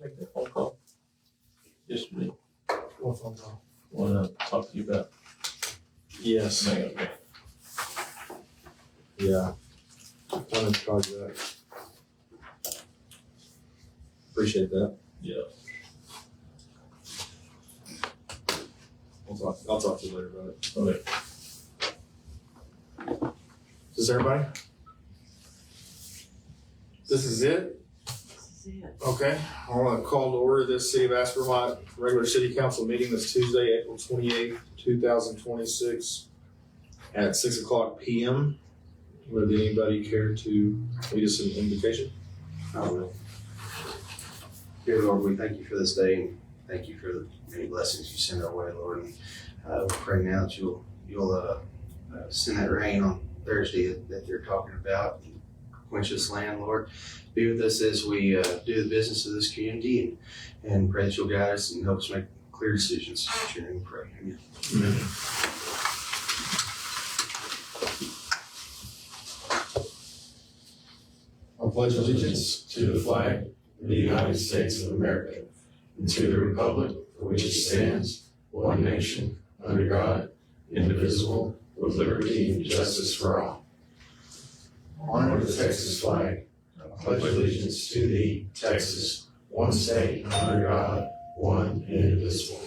make that phone call yesterday? What phone call? Want to talk to you about? Yes. Okay. Yeah. I'm gonna call you back. Appreciate that. Yeah. I'll talk to you later about it. Okay. Is this everybody? This is it? Okay, I want to call to order this City of Aspermont regular City Council meeting this Tuesday, April 28th, 2026 at 6:00 p.m. Would anybody care to lead us in invocation? I will. Dear Lord, we thank you for this day and thank you for the many blessings you send our way, Lord. And we pray now that you'll send that rain on Thursday that they're talking about and quench this land, Lord. Be with us as we do the business of this community and pray that you'll guide us and help us make clear decisions. In your name we pray. Amen. Amen. I pledge Allegiance to the flag of the United States of America and to the republic for which it stands, one nation, under God, indivisible, with liberty and justice for all. Honor the Texas flag. I pledge allegiance to thee, Texas, one state, under God, one and indivisible.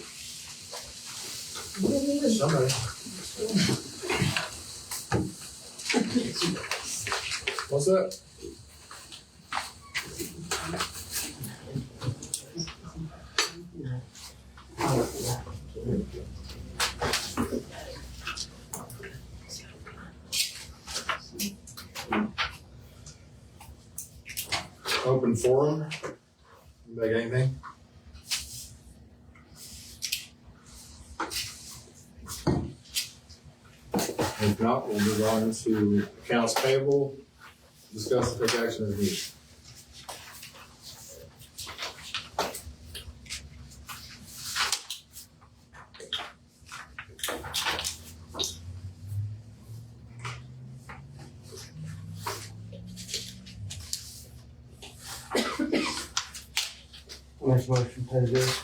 somebody. What's that? Open forum. Anybody got anything? If not, we'll move on to accounts payable. Discuss and take action as needed. Next motion, pay this.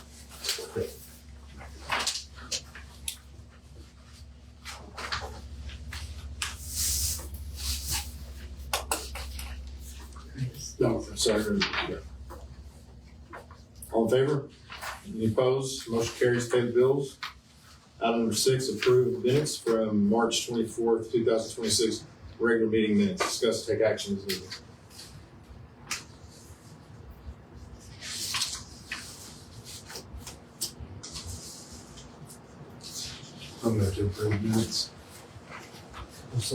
No, sorry. All in favor? Any opposed? Motion carries. Pay the bills. Item number 6, approve minutes from March 24th, 2026, regular meeting minutes. Discuss and take action as needed. I'm going to approve minutes. That's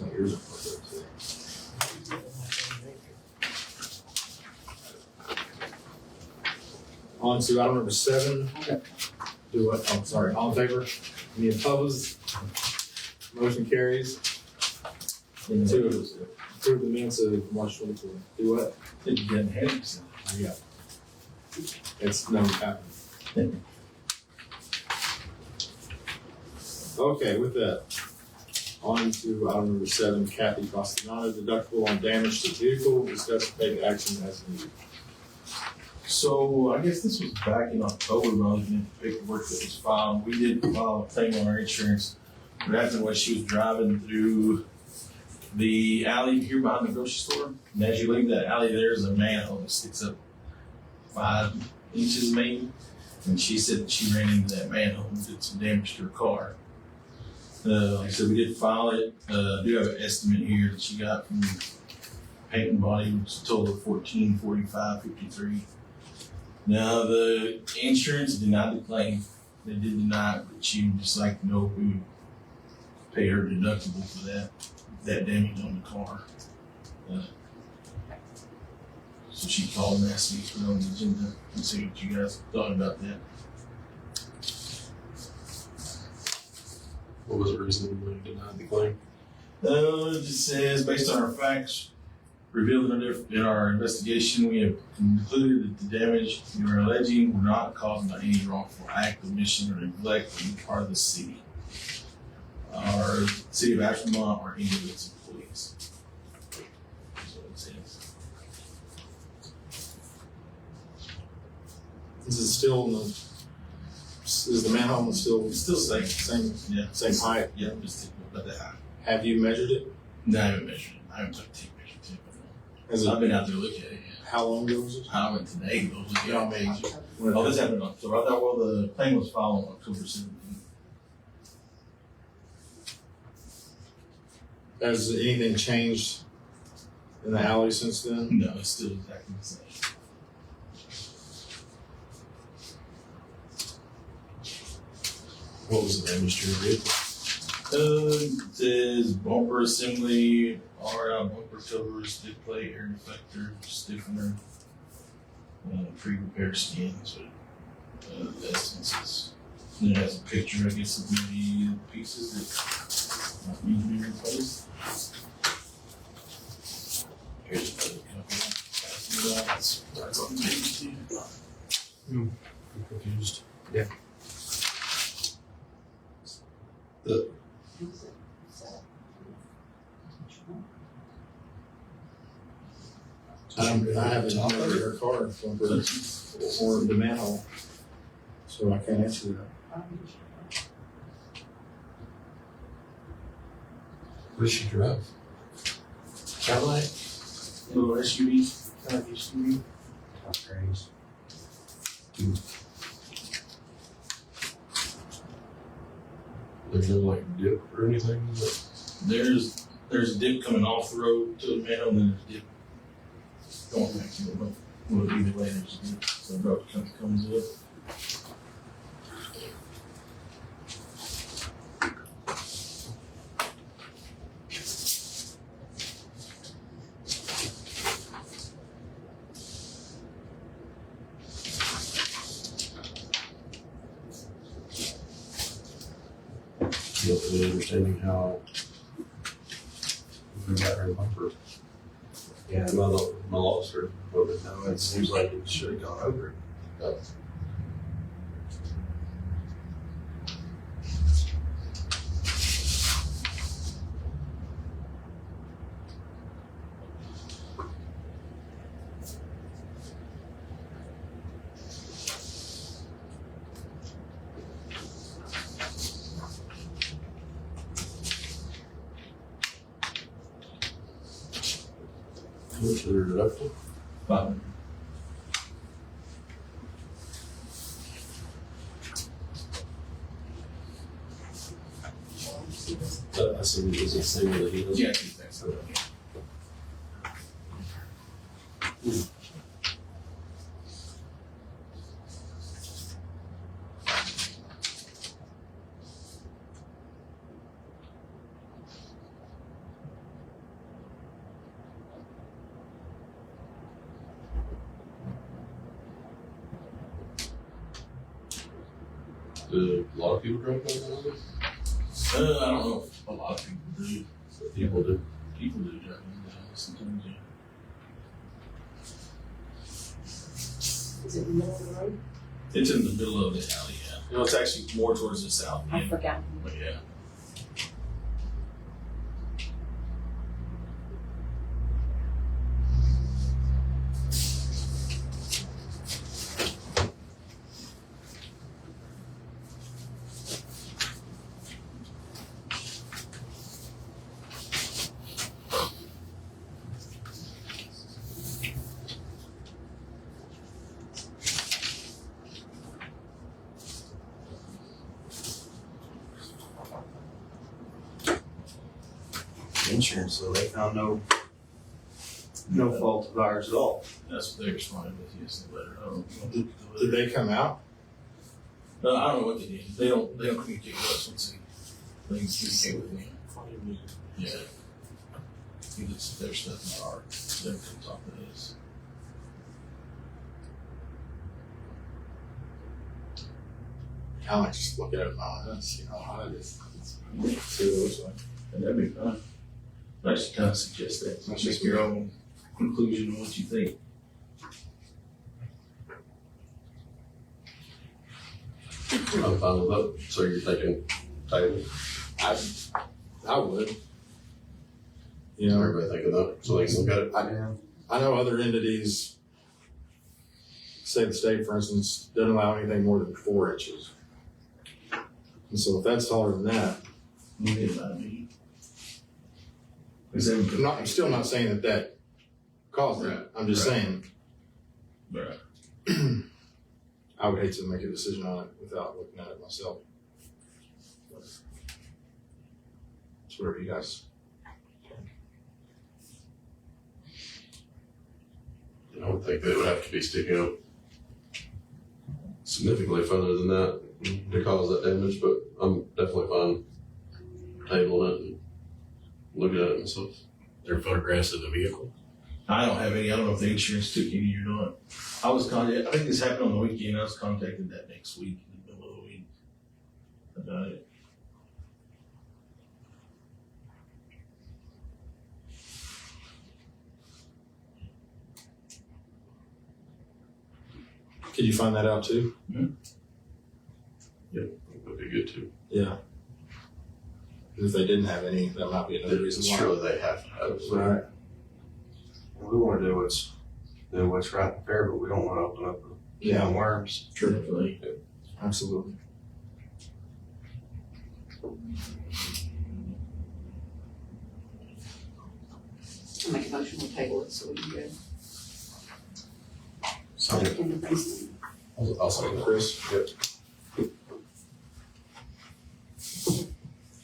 my ears are fucked up today. On to item number 7. Do what? Oh, sorry. All in favor? Any opposed? Motion carries. To approve the minutes of March 24th. Do what? Did you get ahead? Yeah. It's never happened. Okay, with that, on to item number 7, Kathy Castellano, deductible on damage to vehicle. Discuss and take action as needed. So I guess this was back in October when I was in the paperwork that was filed. We did file a claim on our insurance. What happened was she was driving through the alley here behind the grocery store. And as you leave that alley, there's a manhole that sticks up 5 inches maybe. And she said that she ran into that manhole and did some damage to her car. Like I said, we did file it. I do have an estimate here that she got from paint and body, which is a total of $1,445.53. Now the insurance denied the claim. They did deny it, but she would just like to know if we would pay her deductible for that damage on the car. So she called and asked me to put it on the agenda and see what you guys thought about that. What was the reason when you denied the claim? It just says, based on our facts revealed in our investigation, we have concluded that the damage you are alleging were not caused by any wrongful act, omission, or neglect on the part of the city. our city of Aspermont or any of its employees. That's what it says. Is it still in the, is the manhole still? It's still safe. Same, Yeah. same height? Yeah, just about that high. Have you measured it? No, I haven't measured it. I haven't took a tape measure to it. Has I've it, been out there looking at it. how long ago was it? I went today, but was Yeah, maybe. Oh, this happened in October. I thought, well, the claim was filed on October 17th. Has anything changed in the alley since then? No, it's still exactly the same. What was the damage to your vehicle? It says bumper assembly, RI bumper covers, dip plate, air deflector, stiffener, pre-repair skins, but estimates. And it has a picture, I guess, of the pieces that might need to be replaced. Here's another copy. That's on the page too. I'm confused. I haven't measured her car bumper or the manhole, so I can't answer that. What did she drive? Cadillac? Little SUV, kind of SUV. Top grades. There's no like dip or anything? There's a dip coming off the road to the manhole, and then there's a dip going back to the road. Well, either way, there's a dip. So the road comes up. You have any understanding how we got her bumper? Yeah, My loss or what was it? no, it seems like it should have gone over it. How much is their deductible? But I assume it was the same that he does. yeah, I think that's so. Do a lot of people drive down there? I don't know if a lot of people do. People do. People do drive in the house sometimes, yeah. Is it in the middle of the road? It's in the middle of the alley, yeah. You know, it's actually more towards the south I end, forgot. but yeah. Insurance, so they found no fault of ours at all. That's what they responded with, yes, the letter. I don't know. Did they come out? No, I don't know what they did. They don't communicate with us once they communicate with me. Yeah. I think it's their stuff in our, they come talk to us. I like just look at it and see how high it is. See what it looks like. And that'd be fun. I just kind of suggest that. That's Make just your own conclusion on what you think. I'm fine with that. So you're thinking table? I would. You know, Everybody think of that, so they can look at it. I know other entities, say the state, for instance, doesn't allow anything more than 4 inches. And so if that's taller than that, You didn't let me. I'm still not saying that caused that. I'm just saying, Right. I would hate to make a decision on it without looking at it myself. It's whatever you guys. I would think they would have to be sticking up significantly further than that to cause that damage, but I'm definitely fine tabling it and looking at it myself. There are photographs of the vehicle. I don't have any. I don't know if the insurance took any or not. I think this happened on the weekend. I was contacted that next week, in the middle of the week, about it. Could you find that out too? That would be good too. Yeah. If they didn't have any, that might be another reason why. Surely they have to have it. Right. We want to do what's right and fair, but we don't want to open up a can of worms. True. Absolutely. I'll make a motion to table it so we can go. Sorry. In the basement. I'll second that. Chris? Yep.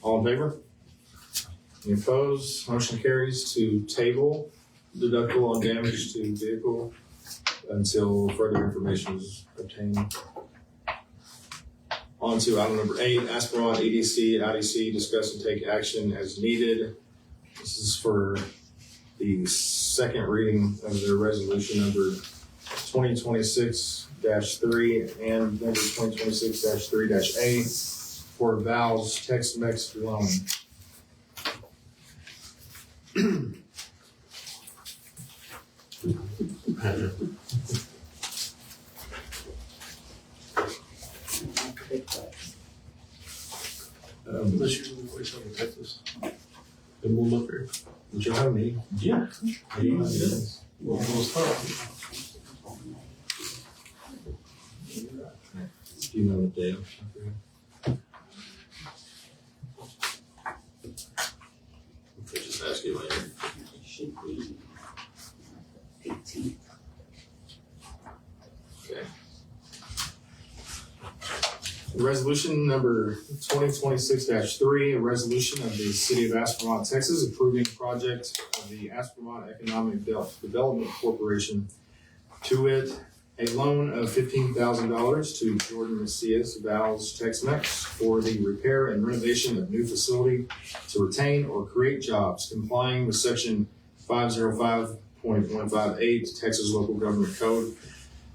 All in favor? Any opposed? Motion carries to table deductible on damage to vehicle until further information is obtained. On to item number 8, Aspermont EDC, IDC, discuss and take action as needed. This is for the second reading of their resolution number 2026-3 and number 2026-3-A for Val's Tex-Mex loan. Unless you're in the place in Texas. And we'll look here. Would you have me? Yeah. You Well, it was fun. know the date. I'll just ask you later. It should be 18. Okay. Resolution number 2026-3, a resolution of the City of Aspermont, Texas, approving project of the Aspermont Economic Development Corporation, to it a loan of $15,000 to Jordan Macias, Val's Tex-Mex, for the repair and renovation of new facility to retain or create jobs complying with section 505.158 Texas Local Government Code,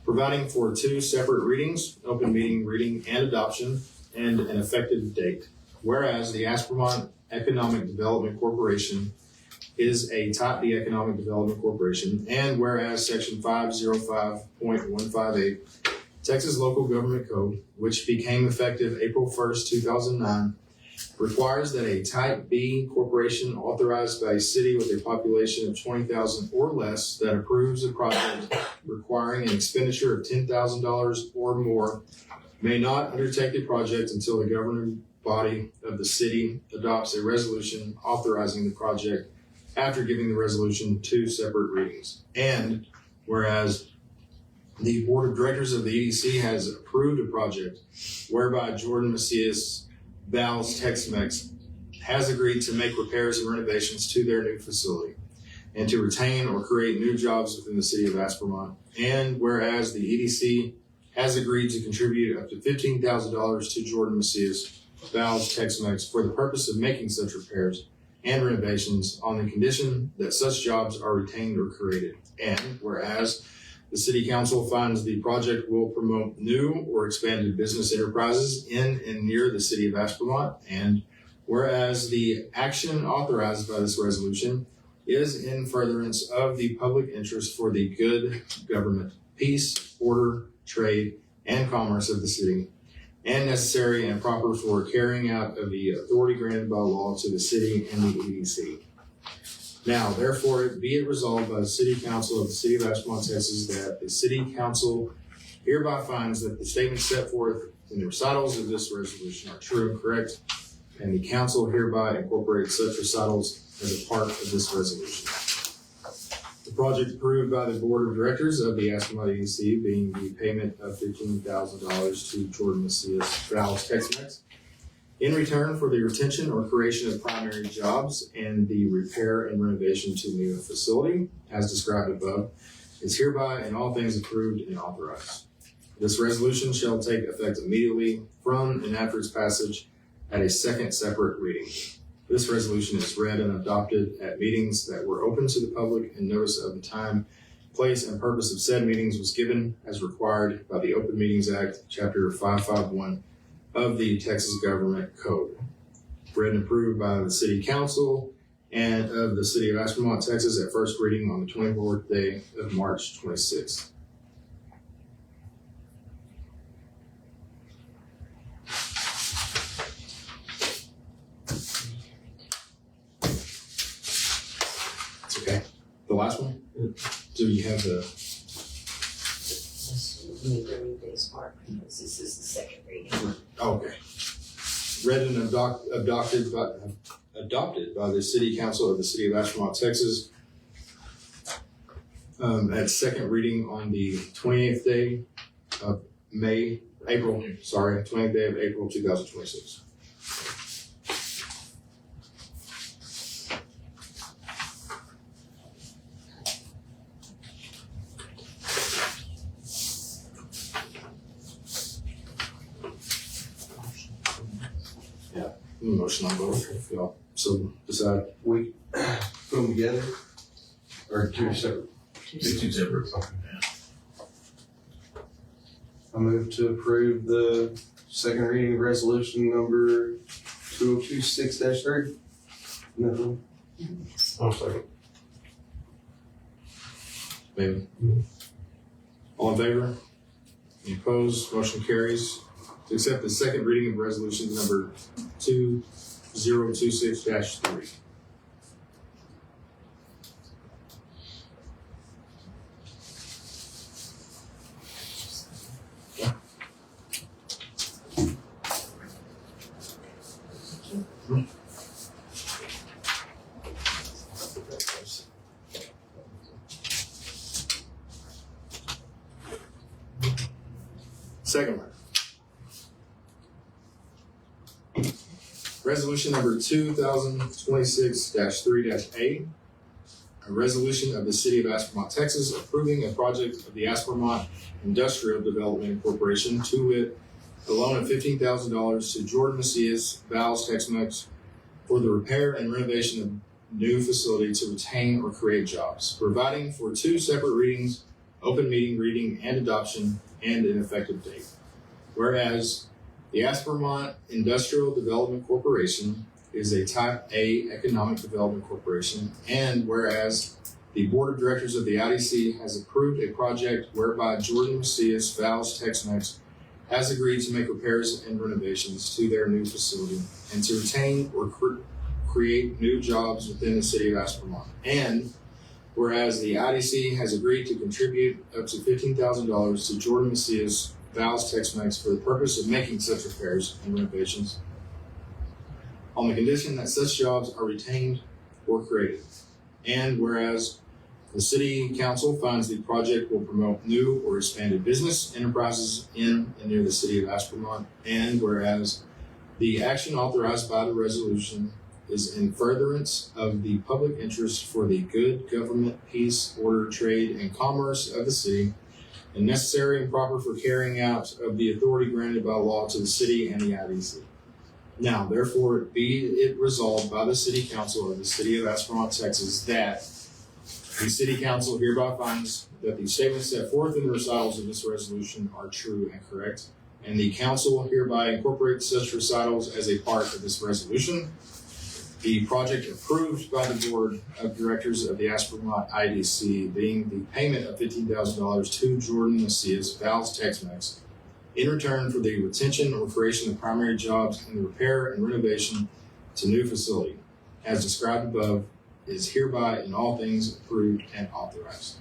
providing for 2 separate readings, open meeting reading and adoption, and an effective date. Whereas the Aspermont Economic Development Corporation is a Type B Economic Development Corporation, and whereas section 505.158 Texas Local Government Code, which became effective April 1st, 2009, requires that a Type B corporation authorized by a city with a population of 20,000 or less that approves a project requiring an expenditure of $10,000 or more may not undertake the project until the governing body of the city adopts a resolution authorizing the project after giving the resolution 2 separate readings. And whereas the board of directors of the EDC has approved a project whereby Jordan Macias, Val's Tex-Mex, has agreed to make repairs and renovations to their new facility and to retain or create new jobs within the city of Aspermont. And whereas the EDC has agreed to contribute up to $15,000 to Jordan Macias, Val's Tex-Mex, for the purpose of making such repairs and renovations on the condition that such jobs are retained or created. And whereas the City Council finds the project will promote new or expanded business enterprises in and near the city of Aspermont. And whereas the action authorized by this resolution is in furtherance of the public interest for the good government, peace, order, trade, and commerce of the city. and necessary and proper for carrying out of the authority granted by law to the city and the EDC. Now, therefore, be it resolved by the City Council of the City of Aspermont, Texas, that the City Council hereby finds that the statements set forth in the recitals of this resolution are true and correct, and the council hereby incorporates such recitals as a part of this resolution. The project approved by the Board of Directors of the Aspermont EDC being the payment of $15,000 to Jordan Macias Valves Tex-Mex in return for the retention or creation of primary jobs and the repair and renovation to new facility, as described above, is hereby in all things approved and authorized. This resolution shall take effect immediately from and after its passage at a second separate reading. This resolution is read and adopted at meetings that were open to the public, and notice of the time, place, and purpose of said meetings was given as required by the Open Meetings Act, Chapter 551 of the Texas Government Code. Read and approved by the City Council and of the City of Aspermont, Texas at first reading on the 24th day of March 26th. Okay, the last one? Do you have the, We need to read this part because this is the second reading. oh, okay. Read and adopted by the City Council of the City of Aspermont, Texas at second reading on the 28th day of April 2026. Motion on both, if y'all so decide. We put them together, or two separate? Two separate. I move to approve the second reading of resolution number 2026-3. No. I'll second. Maybe. All in favor? Any opposed? Motion carries. To accept the second reading of resolution number 2026-3. Second one. Resolution number 2026-3-A, a resolution of the City of Aspermont, Texas, approving a project of the Aspermont Industrial Development Corporation, to wit, a loan of $15,000 to Jordan Macias Valves Tex-Mex for the repair and renovation of new facility to retain or create jobs, providing for two separate readings, open meeting reading and adoption, and an effective date. Whereas the Aspermont Industrial Development Corporation is a Type A Economic Development Corporation, and whereas the Board of Directors of the IDC has approved a project whereby Jordan Macias Valves Tex-Mex has agreed to make repairs and renovations to their new facility and to retain or create new jobs within the City of Aspermont. And whereas the IDC has agreed to contribute up to $15,000 to Jordan Macias Valves Tex-Mex for the purpose of making such repairs and renovations on the condition that such jobs are retained or created. And whereas the City Council finds the project will promote new or expanded business enterprises in and near the City of Aspermont. And whereas the action authorized by the resolution is in furtherance of the public interest for the good government, peace, order, trade, and commerce of the city, and necessary and proper for carrying out of the authority granted by law to the city and the IDC. Now, therefore, be it resolved by the City Council of the City of Aspermont, Texas, that the City Council hereby finds that the statements set forth in the recitals of this resolution are true and correct, and the Council hereby incorporates such recitals as a part of this resolution. The project approved by the Board of Directors of the Aspermont IDC being the payment of $15,000 to Jordan Macias Valves Tex-Mex in return for the retention or creation of primary jobs and the repair and renovation to new facility, as described above, is hereby in all things approved and authorized.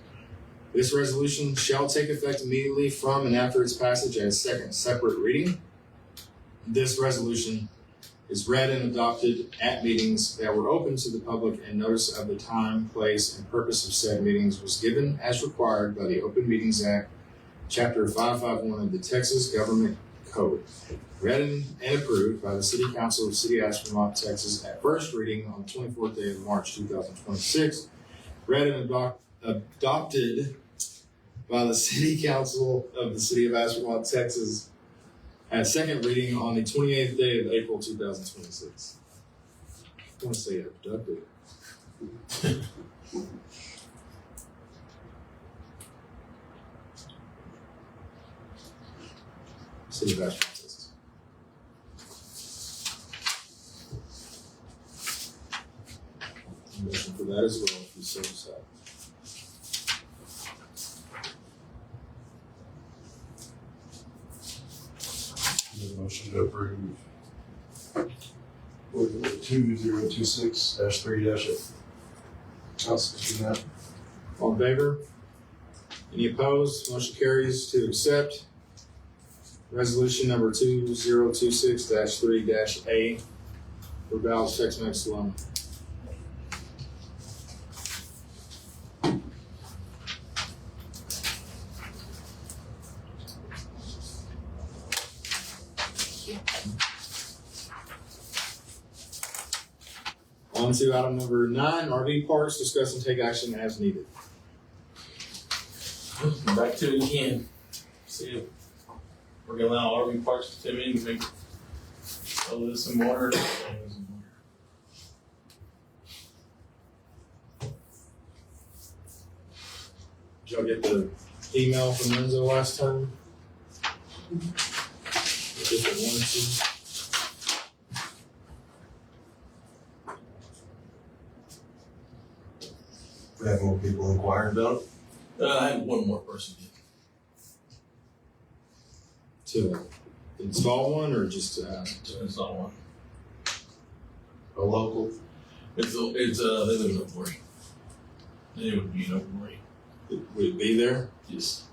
This resolution shall take effect immediately from and after its passage as second separate reading. This resolution is read and adopted at meetings that were open to the public, and notice of the time, place, and purpose of said meetings was given as required by the Open Meetings Act, Chapter 551 of the Texas Government Code. Read and approved by the City Council of City of Aspermont, Texas at first reading on the 24th day of March 2026. Read and adopted by the City Council of the City of Aspermont, Texas at second reading on the 28th day of April 2026. I want to say abducted. City of Aspermont, Texas. Motion for that as well, if you so decide. Need a motion to approve order 2026-3-8. I'll second that. All in favor? Any opposed? Motion carries to accept resolution number 2026-3-A for Val's Tex-Mex loan. On to item number 9, RV parks, discuss and take action as needed. Back to it again. See if we're gonna allow RV parks to come in and make some water. Did y'all get the email from Renzo last time? Different one, two. We have more people inquiring about it. I had one more person get. To install one or just To install one. A local. They live in Oakland. They would be in Oakland. would it be there? Yes.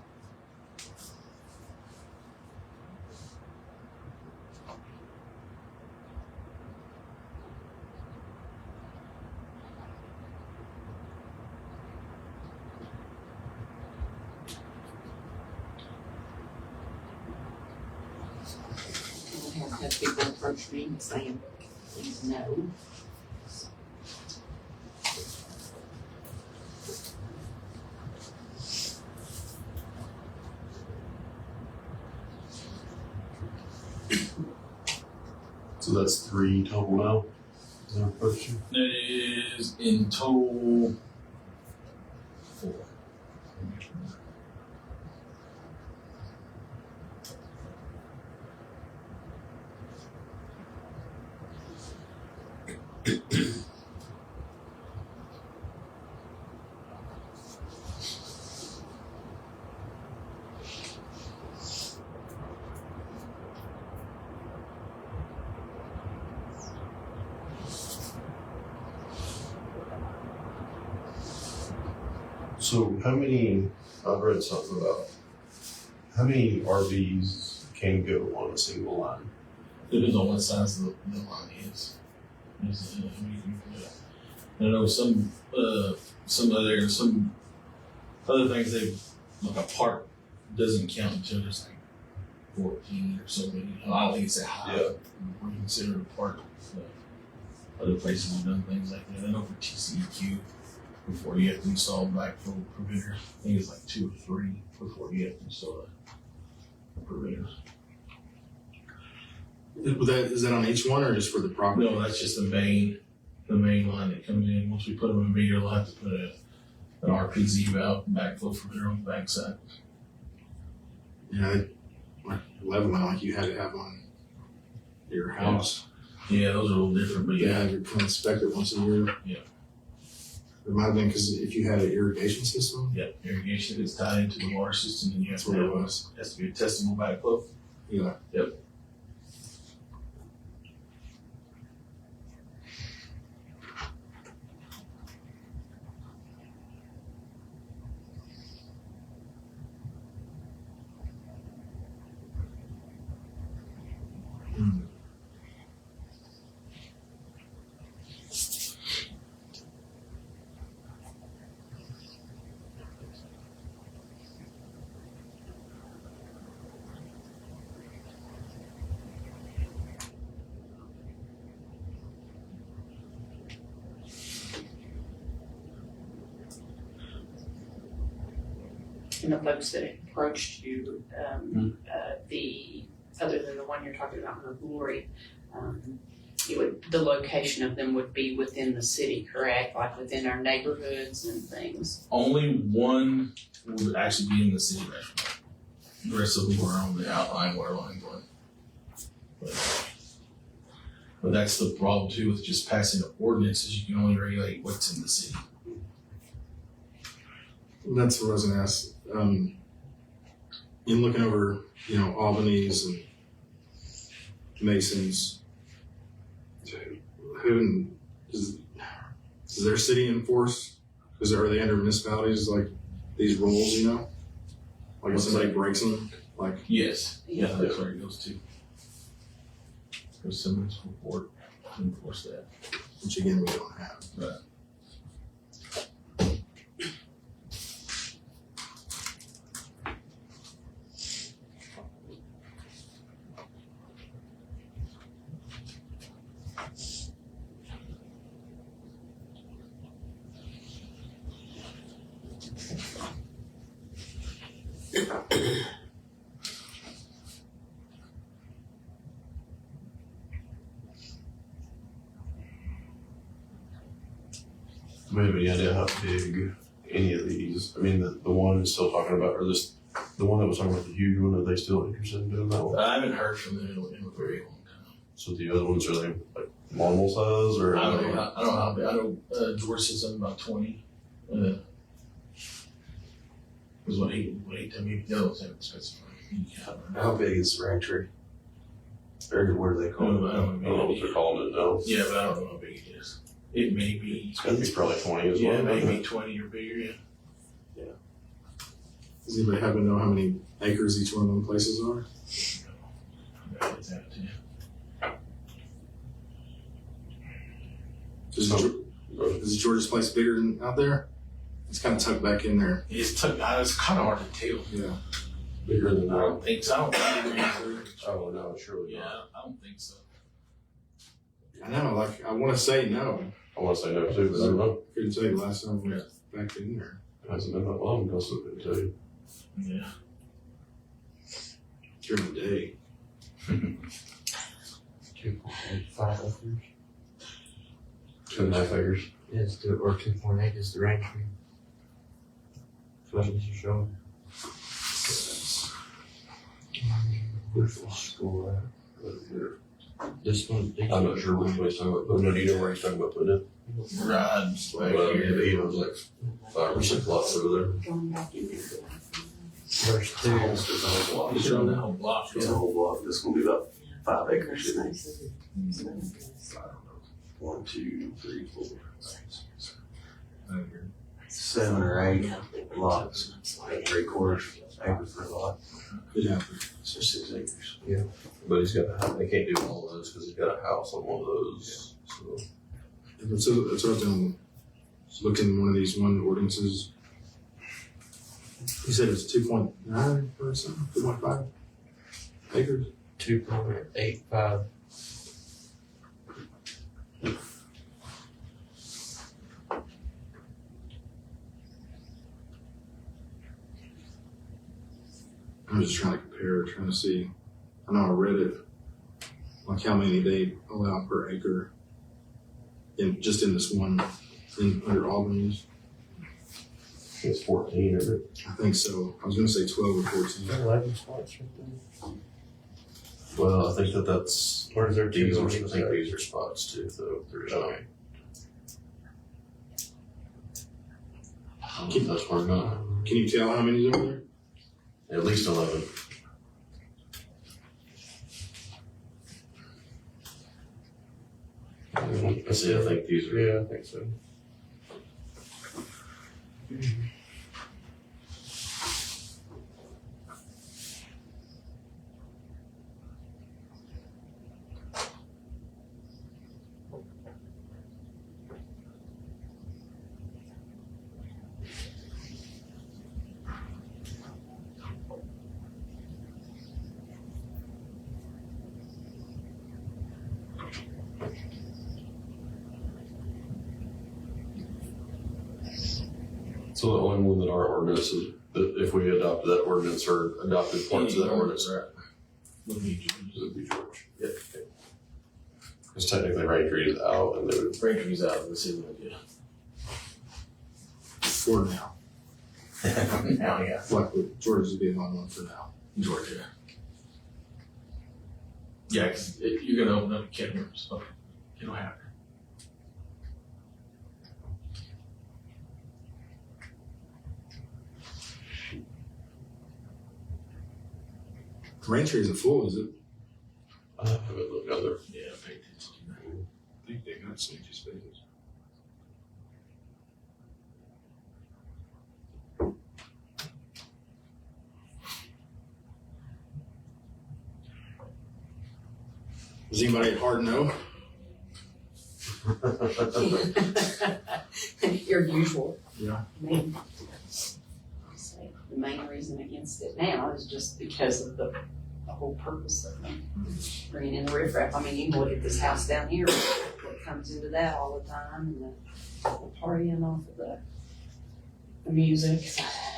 I have had people approach me saying, please no. So that's 3 total now. Is that a question? It is in total 4. So how many, I've read something about, how many RVs can go on a single line? Depends on what size the line is. I know some other things like a park doesn't count until there's like 14 or so many. I don't think it's that high. Yeah. We consider it a park. Other places have done things like that. I know for TCEQ, before you have to install a backflow preventer, I think it's like 2 or 3 before you have to install a preventer. Is that on each one or just for the property? No, that's just the main line that comes in. Once we put them in a meter, we'll have to put an RPZ valve backflow preventer on the backside. Yeah, like 11 line like you had to have on your house. Yeah, those are a little different, but Yeah, yeah. you can inspect it once a year. Yeah. It might have been because if you had an irrigation system. Yeah, irrigation is tied into the water system, and you have That's to what it have was. has to be a testable backflow. Yeah. Yep. And the folks that approached you, other than the one you're talking about in the lorry, the location of them would be within the city, correct? Like within our neighborhoods and things? Only one would actually be in the city of Aspermont. The rest of them were on the outlying water line one. But that's the problem too with just passing the ordinances. You can only regulate what's in the city. That's what I was gonna ask. In looking over, Albany's and Mason's, who is their city enforce? Are they under municipalities like these rules? Like if somebody breaks them, like Yes. Yeah, that's where it goes to. There's someone's report to enforce that. which again we don't have. Right. Do we have any idea how big any of these? I mean, the one is still talking about, or the one that was talking about the huge one, are they still interested in doing that one? I haven't heard from them in a very long time. So the other ones, are they like normal size or? I don't know how big. I know George said something about 20. Was what he told me. The other ones haven't specified. How big is the rancher? Or what do they call it? I don't I don't know what they're calling it now. Yeah, but I don't know how big it is. It may be. It's probably 20 as well. Yeah, maybe 20 or bigger. Yeah. Does anybody happen to know how many acres each one of them places are? No, it's out to you. Is George's place bigger than out there? It's kind of tucked back in there. It's kind of hard to tell. Yeah. Bigger than I that. don't think so. I don't think it's Oh, no, surely Yeah, not. I don't think so. I know, like, I want to say no. I want to say no too, but I don't know. Couldn't tell you the last time we was back in there. It hasn't been that long ago, so I couldn't tell you. Yeah. During the day. 2.85 acres. 2.5 acres. Is the, or 2.8 is the range fee. So that's what you're showing. Where's the school at? This one. I'm not sure which way he's talking about putting it. Do you know where he's talking about putting it? Right. Well, yeah, he owns like 5 or 6 lots over there. Going back in there. There's two. Almost the whole block. It's on the whole block. It's the whole block. This is gonna be about 5 acres, isn't it? 1, 2, 3, 4, 7 or 8 lots, like 3/4 acres per lot. Yeah. So 6 acres. But he's got a house. They can't do all of those because he's got a house on one of those. So So that's what I'm looking at one of these ordinances. You said it was 2.9 or something? 2.5 acres? 2.85. I'm just trying to compare, trying to see. I know I read it, like how many they allow per acre in just in this one, under Albany's. it's 14, isn't it? I think so. I was going to say 12 or 14. 11 spots right there. Well, I think that's. Or is there These two are, on I each think side? these are spots too, though. There's no. That's where not. Can you tell how many's over there? At least 11. I see, I think these are. Yeah, I think so. So the only one that our ordinance is, that if we adopted that ordinance or adopted parts of that ordinance, Would be it would be George. Yeah. Because technically Ranger is out and they would. Rangery's out of the city, yeah. For now. Now, yeah. Like with George's being on one for now. Georgia. Yeah, because you're gonna open up a can of worms, so it'll happen. Braintree isn't full, is it? I haven't looked down there. Yeah, pay attention to that. I think they got safety spaces. Does anybody at Hard know? Your usual. Yeah. I mean, the main reason against it now is just because of the whole purpose of them bringing in the riffraff. I mean, you can look at this house down here, what comes into that all the time, and the partying off of the music.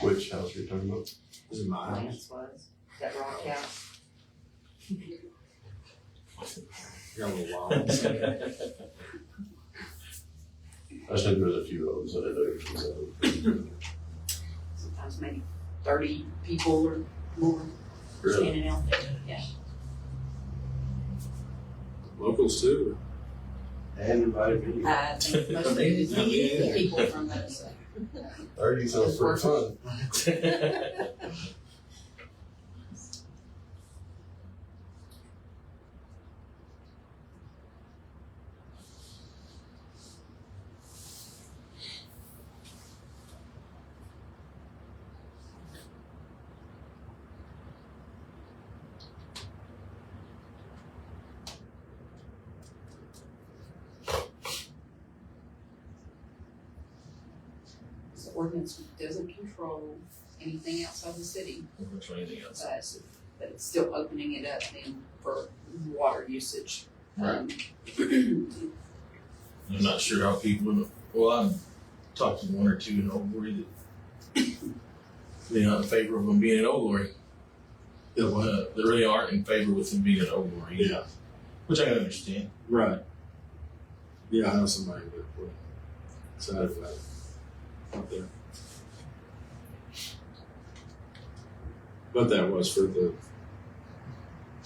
Which house are you talking about? Is it my house? Lance was, that rock house. Got a little wild. I just think there's a few of those that I know. Sometimes maybe 30 people or more Really? standing out there, yeah. Locals too. They hadn't invited me. I think most of it is Yeah. people from those. 30 sounds pretty fun. The ordinance doesn't control anything outside the city, Which one anything else? but it's still opening it up then for water usage. I'm not sure how people, well, I've talked to one or two in Old Glory that they're not in favor of them being in Old Glory. Yeah, what? They really aren't in favor with them being in Old Glory. Yeah. Which I can understand. Right. Yeah, I know somebody that would excited about it out there. But that was for the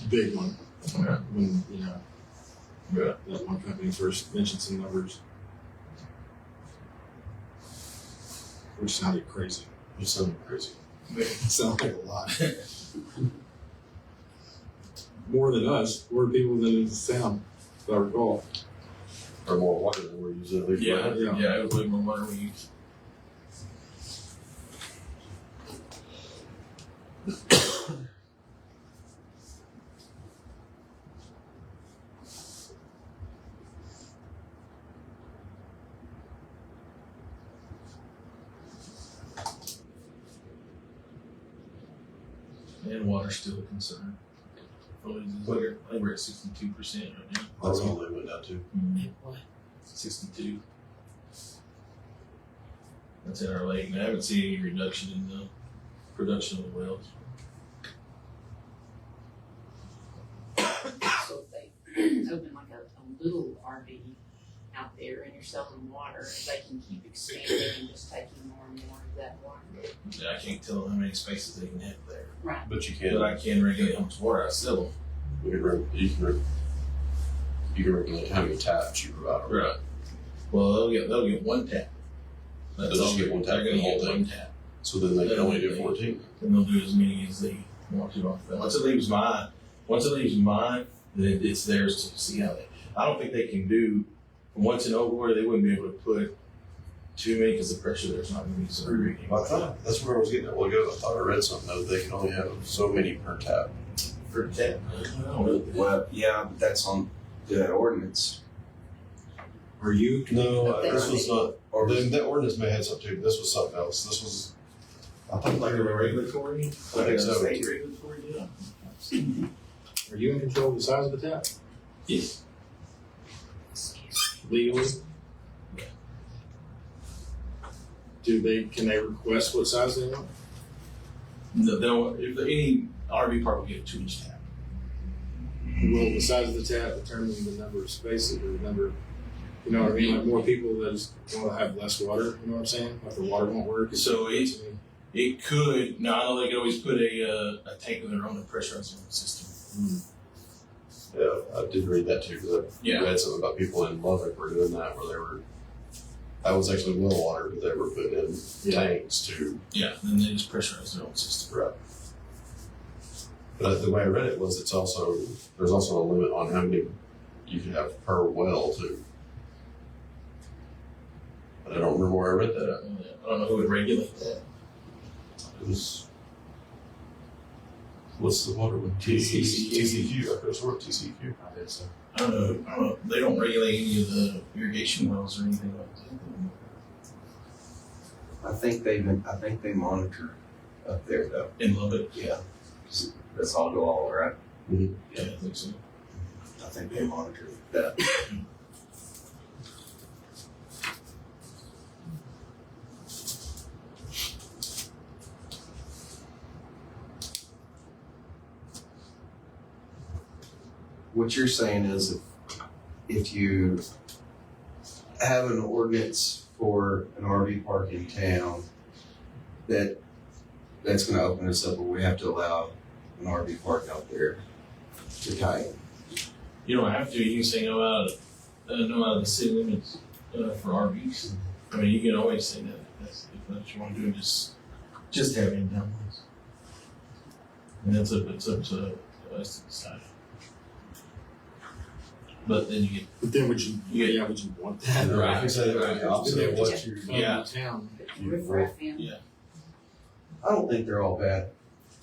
big one. Yeah. When, you know, Yeah. that one company first mentioned some numbers. Which sounded crazy. You sound crazy. It sounded like a lot. More than us, more people than in the town, if I recall. Or more water than we're using at least. Yeah, right? Yeah. yeah, it was way more water we use. And water's still a concern. I think we're at 62% right now. That's all they went down to. 62. That's in our lake, and I haven't seen any reduction in the production of the wells. So if they open like a little RV out there and you're selling water, they can keep expanding and just taking more and more of that water. Yeah, I can't tell them how many spaces they can have there. Right. But you But can, I can regulate how much water I sell them. you can regulate how many taps you provide. Right. Well, they'll get one tap. They'll just get one tap They're for the gonna whole get thing. one tap. So then they can only do 14. And they'll do as many as they want to off that. Once it leaves mine, then it's theirs to see how they. I don't think they can do from what's in Oakwood, they wouldn't be able to put too many because the pressure there's not going to be so great. I thought, that's where I was getting at a while ago. I thought I read something that they can only have so many per tap. For tap. Well, yeah, but that's on the ordinance. Are you? No, But this was not, Or that ordinance may have something too, this was something else. This was, I thought Like like a a regulatory? I think so. State regulatory, yeah. Are you in control of the size of the tap Yes. legally? Can they request what size they want? No, they'll, if any RV park will get a 2-inch tap. Will the size of the tap determine the number of spaces or the number, you know what I mean? Like more people that just want to have less water, you know what I'm saying? Like the water won't work. So it could, now I know they could always put a tank of their own and pressurize their own system. Yeah, I did read that too, because I read something about people in Lubbock were doing that, where they were, that was actually well water, but they were putting in tanks to. Yeah, then they just pressurize their own system. Right. But the way I read it was there's also a limit on how many you can have per well too. But I don't remember where I read that. I don't know who would regulate that. It was, what's the water one? TCQ. TCQ, I could have sworn TCQ. I guess so. I don't know. They don't regulate any of the irrigation wells or anything like that. I think they monitor up there though. In Lubbock. Yeah. 'Cause that's all go all right. Yeah, I think so. I think they monitor that. What you're saying is if you have an ordinance for an RV park in town, that's gonna open us up where we have to allow an RV park out there to tie in. You don't have to. You can say no out of the city limits for RVs. I mean, you can always say that. If that's what you want to do. Just have it down. And it's up to us to decide. But then you get. But then would you want that? Right. You say Right. the opposite of what you. Yeah. Town. Riffraff in. I don't think they're all bad.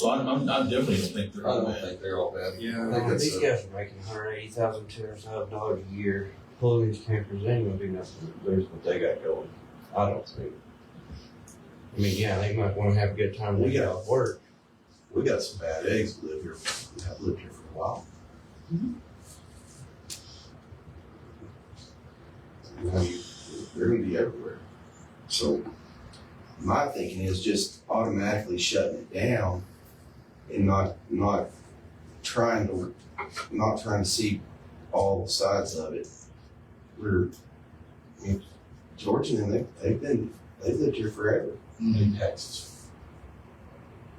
Well, I definitely don't think I they're all don't bad. think they're all bad. Yeah. I think that's These guys are making $180,000, $200,000 a year. Pulling these campers, they ain't gonna do nothing. There's what they got going. I don't think. I mean, yeah, they might want to have a good time. They get off work. We got some bad eggs that live here. Have lived here for a while. They're gonna be everywhere. So my thinking is just automatically shutting it down and not trying to see all sides of it. George and them, they've lived here forever in Texas.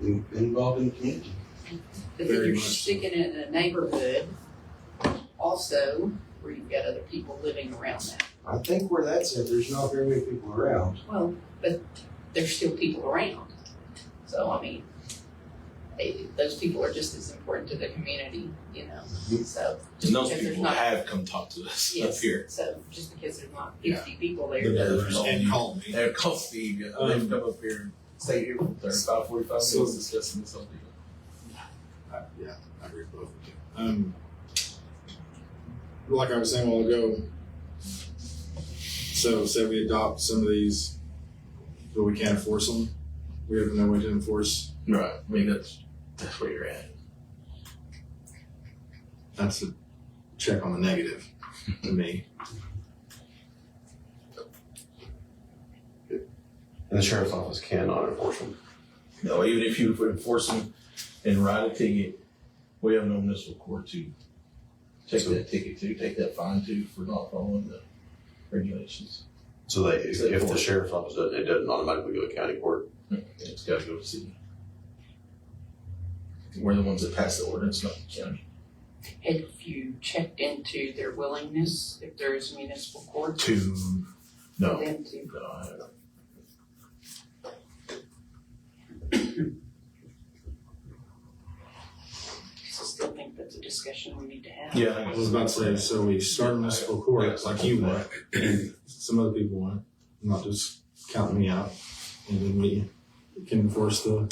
Been involved in the community. But then Very you're much so. sticking it in a neighborhood also where you've got other people living around that. I think where that's at, there's not very many people around. Well, but there's still people around. So, I mean, those people are just as important to the community, you know, so. just And those because there's people not- have come talk to us up Yes, here. so just because there's not Yeah. 50 people there. Yeah. doesn't- And call me. They're called Steve. They've come up here and stayed here for 35, 45 So- minutes discussing this whole deal. Yeah, I agree with both of you. Like I was saying a while ago, so say we adopt some of these, but we can't enforce them. We have no way to enforce. Right. I mean, that's where you're at. That's a check on the negative to me. And the sheriff's office cannot enforce them. No, even if you enforce them and write a ticket, we have no municipal court to take that ticket to, take that fine to for not following the regulations. So if the sheriff's office does it doesn't automatically go to county court. It's got to go to city. We're the ones that pass the ordinance, not the county. Have you checked into their willingness, if there's municipal court? No, For them to, no, I haven't. I still think that's a discussion we need to have. Yeah, I was about to say, so we start municipal court like you want, and some other people want, not just counting me out, and then we can enforce the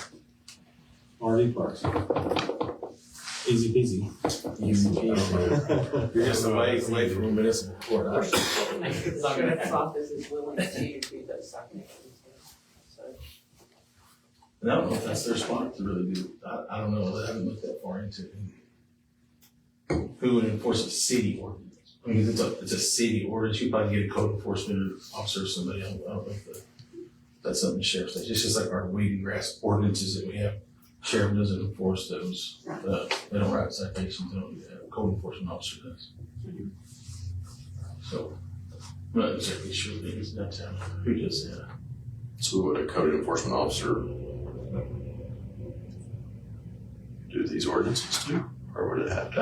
RV parks. Easy peasy. You're just away from a municipal court. Sheriff's office is willing to do those mechanisms. So, And I don't know if that's their spot to really do. I don't know. I haven't looked that far into it. Who would enforce a city ordinance? I mean, it's a city ordinance. You probably get a code enforcement officer or somebody. I don't know if that's something the sheriff says. It's just like our weed and grass ordinances that we have. Sheriff doesn't enforce those. They don't write citations. They don't do that. A code enforcement officer does. So, I'm not exactly sure that he's downtown. Who does that? So would a code enforcement officer do these ordinances too? Or would it have to?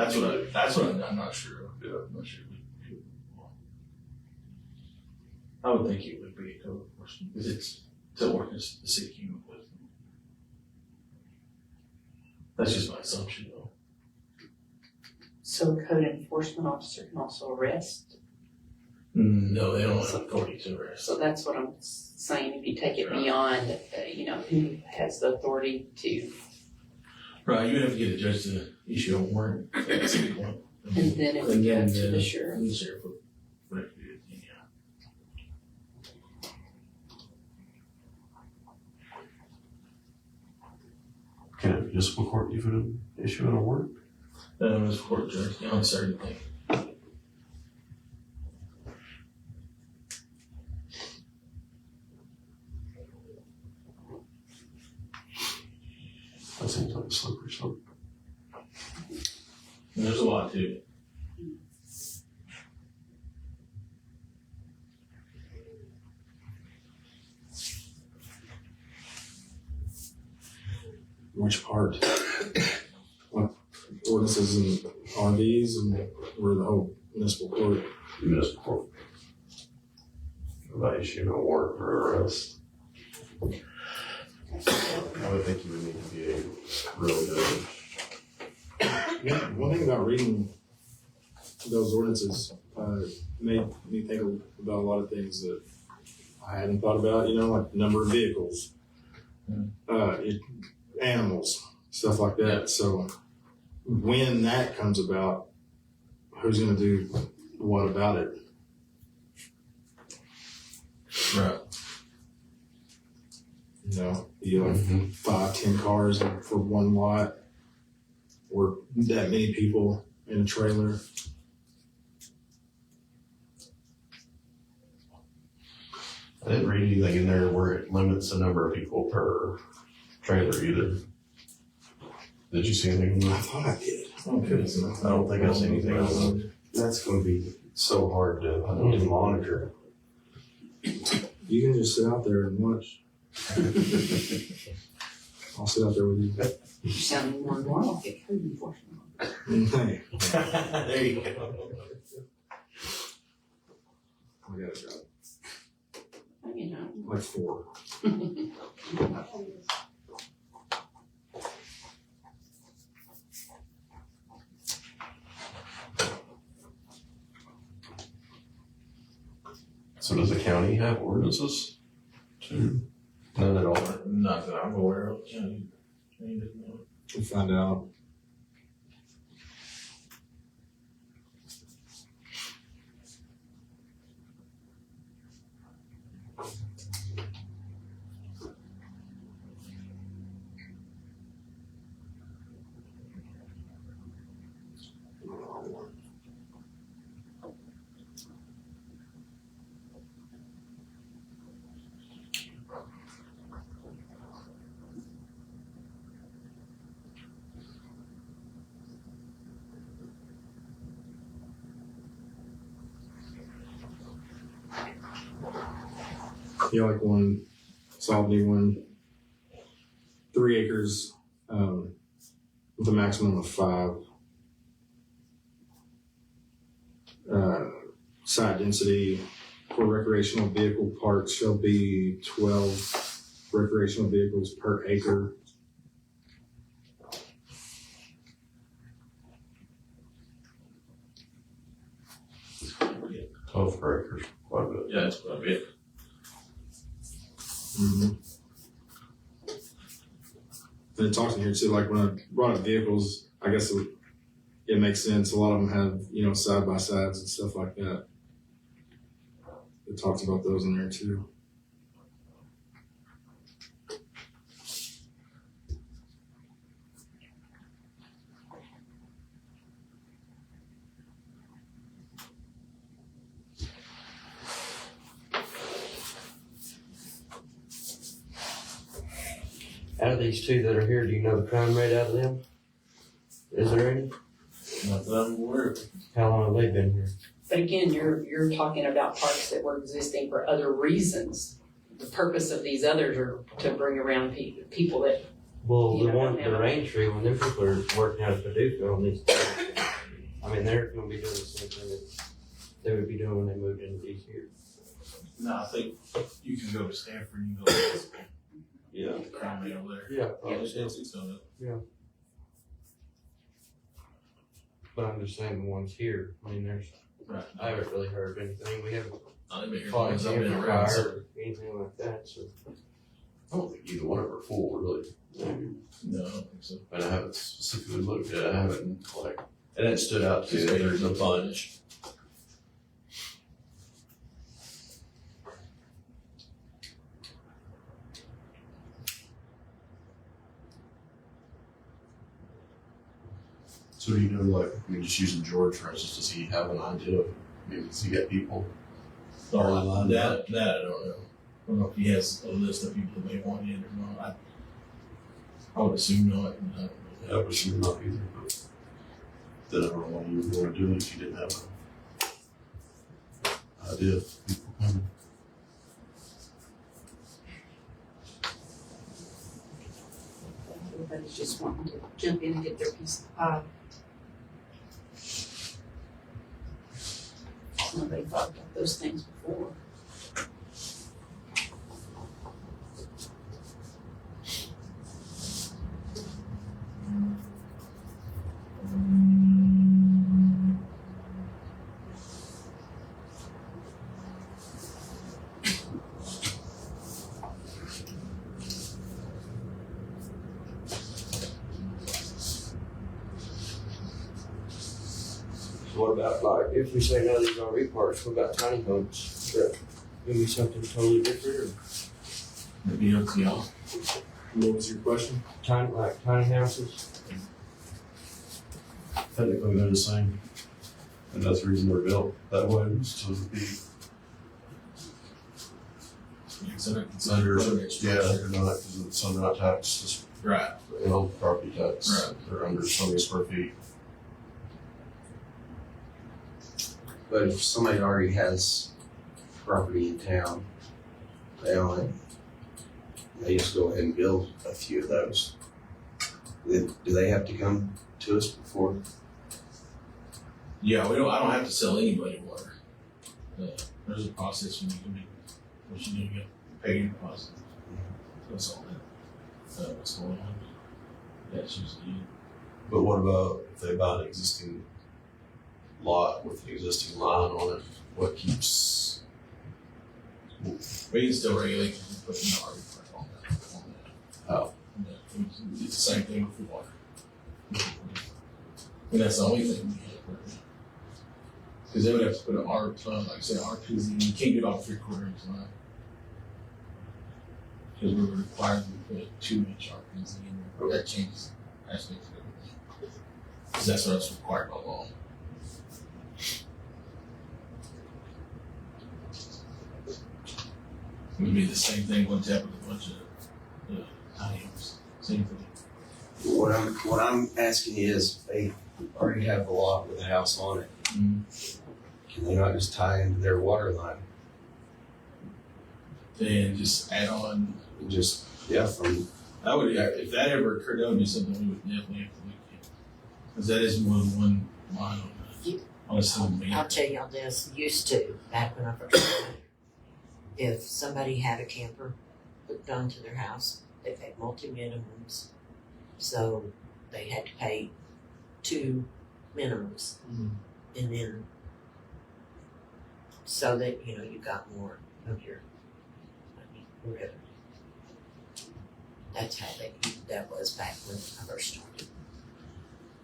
That's what I'm not sure of. Yeah. I'm not sure. I would think it would be a code enforcement because it's the ordinance the city came up with. That's just my assumption though. so a code enforcement officer can also arrest. No, they don't have authority to arrest. So that's what I'm saying. If you take it beyond, who has the authority to, Right, you would have to get a judge to issue a warrant. and then it would go to the sheriff. The sheriff would have to do it, yeah. Can a municipal court even issue an award? It was court judge, on certain thing. That seems like a slippery slope. And there's a lot to it. Which part? What ordinances and RVs and or the whole municipal court? Municipal court. About issuing a warrant for arrest. I would think you would need to be a real good. Yeah, one thing about reading those ordinances made me think about a lot of things that I hadn't thought about, like the number of vehicles, animals, stuff like that. So when that comes about, who's going to do what about it? Right. You have 5-10 cars for one lot, or that many people in a trailer. I didn't read anything in there where it limits the number of people per trailer either. Did you see anything? I thought I did. I don't think I see anything else. That's going to be so hard to monitor. You can just sit out there and watch. I'll sit out there with you. You're sounding more and more like a code enforcement officer. Hey, There you go. I got a job. Like 4. So does the county have ordinances too? None at all. Not that I'm aware of. We'll find out. Like one, solved me one, 3 acres, with a maximum of 5. Site density for recreational vehicle parks shall be 12 recreational vehicles per acre. 12 per acre, quite a bit. Yeah, that's quite a bit. Mm-hmm. And it talks in here too, like when I brought up vehicles, I guess it makes sense. A lot of them have, you know, side by sides and stuff like that. It talks about those in there too. Out of these two that are here, do you know the crime rate out of them? Is there any? Not that I'm aware of. How long have they been here? But again, you're talking about parks that were existing for other reasons. The purpose of these others are to bring around people that, Well, You the know, one, now- the rain tree, when them people are working out at Paducah on these, I mean, they're gonna be doing the same thing that they would be doing when they moved into these here. No, I think you can go to Stanford and you can go to Yeah. the crime rate over there. Yeah. It's going up. But I'm just saying the ones here, I mean, Right. I haven't really heard of anything. We haven't I've been here as fought long as I've been a around. fire So. or anything like that, so. I don't think either one of them are full, really. No, I don't think so. And I haven't specifically looked at it. I haven't, like, and it stood out to me that there's a bunch. So do you know, like, I mean, just using George for instance, does he have an idea of, I mean, does he get people? That I don't know. I don't know if he has a list of people that may want in or not. I would assume not. I don't know. I would assume not either, but then I don't know why you would want to do it if you didn't have an idea of people coming. everybody's just wanting to jump in and get their piece of the pie. Nobody thought about those things before. What about, like, if we say no to these RV parks, what about tiny homes? Is that gonna be something totally different, or It'd be up to y'all. What was your question? tiny houses? Technically, they're the same. And that's the reason they're built that way, was to be under, yeah, they're not, so they're not taxed, just, Right. you know, property tax. Right. They're under so many square feet. But if somebody already has property in town, they own it, they just go ahead and build a few of those. Do they have to come to us before? Yeah, I don't have to sell anybody water. There's a process when you can make, what you do, you get pay your deposit. That's all that. What's going on. That's usually it. But what about if they buy an existing lot with an existing line on it? What keeps? We can still regulate, you can put an RV park on that. Oh. Yeah, it's the same thing with the water. And that's the only thing we have right now. Because they would have to put an like I said, RPZ, you can't get off 3/4 inch line. Because we were required to put a 2-inch RPZ in there. That changes aspects of everything. Because that's what's required by law. It would be the same thing, one tap with a bunch of tiny homes. Same thing. What I'm asking is, they already have the lot with a house on it. Mm-hmm. Can they not just tie into their water line? And just add on. And just, yeah, from, I would, if that ever occurred, that would be something we would definitely have to look at. Because that is more than one line on a single meter. I'll tell y'all this, used to, back when I first started. If somebody had a camper hooked onto their house, they paid multi-minimums. So they had to pay 2 minimums. And then so that, you know, you got more of your money revenue. That's how that was back when I first started.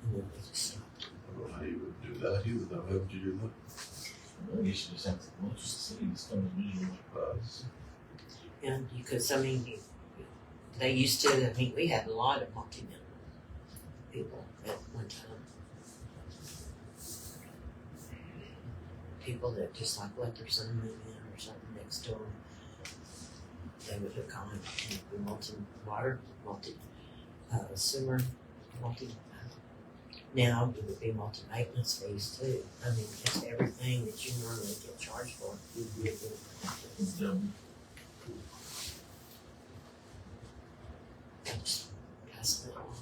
And then we just stopped. I don't know how you would do that either, though. How would you do that? I guess you just have to watch the city, it's kind of visual. And because, I mean, they used to, I mean, we had a lot of multi-million people at one time. People that just like let their son move in or something next door. They would hook on and multi-water, sewer, now it would be multi-maintenance fees too. I mean, it's everything that you normally get charged for. Pass it along.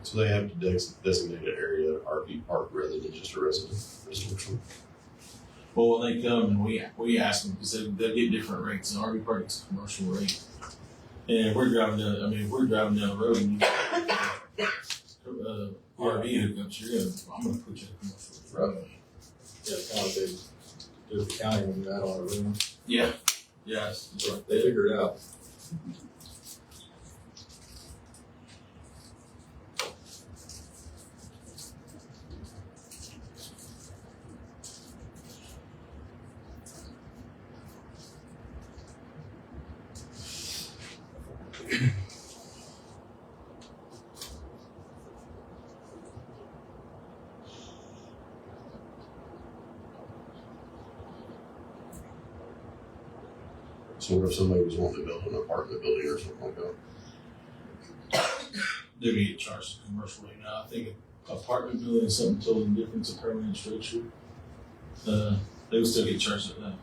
So they have to designate an area, an RV park, rather than just a residential. Well, when they come and we ask them, because they'll get different rates, and RV park is a commercial rate. And we're driving down the road and you RV hookups, I'm gonna put you in commercial. Right. Yeah, kind of they do the county when you're out on a room. Yeah, yes, that's right. They figure it out. So what if somebody was wanting to build an apartment building or something like that? They're gonna get charged a commercial rate now. I think apartment building is something totally different, it's a permanent structure. They would still get charged a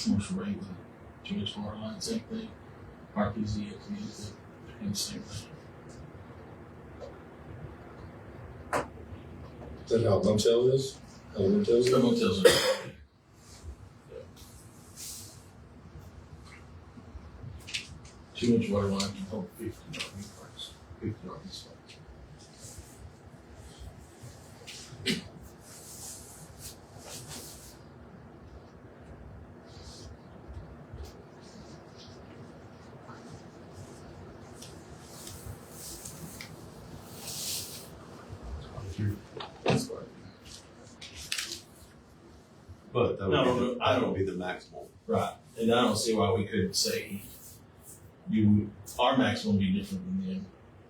commercial rate with 2-inch water line, same thing. RPZ, FPZ, the same thing. Is that how a motel is? How a motel is? Some hotels are. 2-inch water line can hold 50 RV parks, 50 RV spots. That's fine. But that would, No, be, no, I that don't- would be the maximum. Right, and I don't see why we couldn't say our maximum would be different than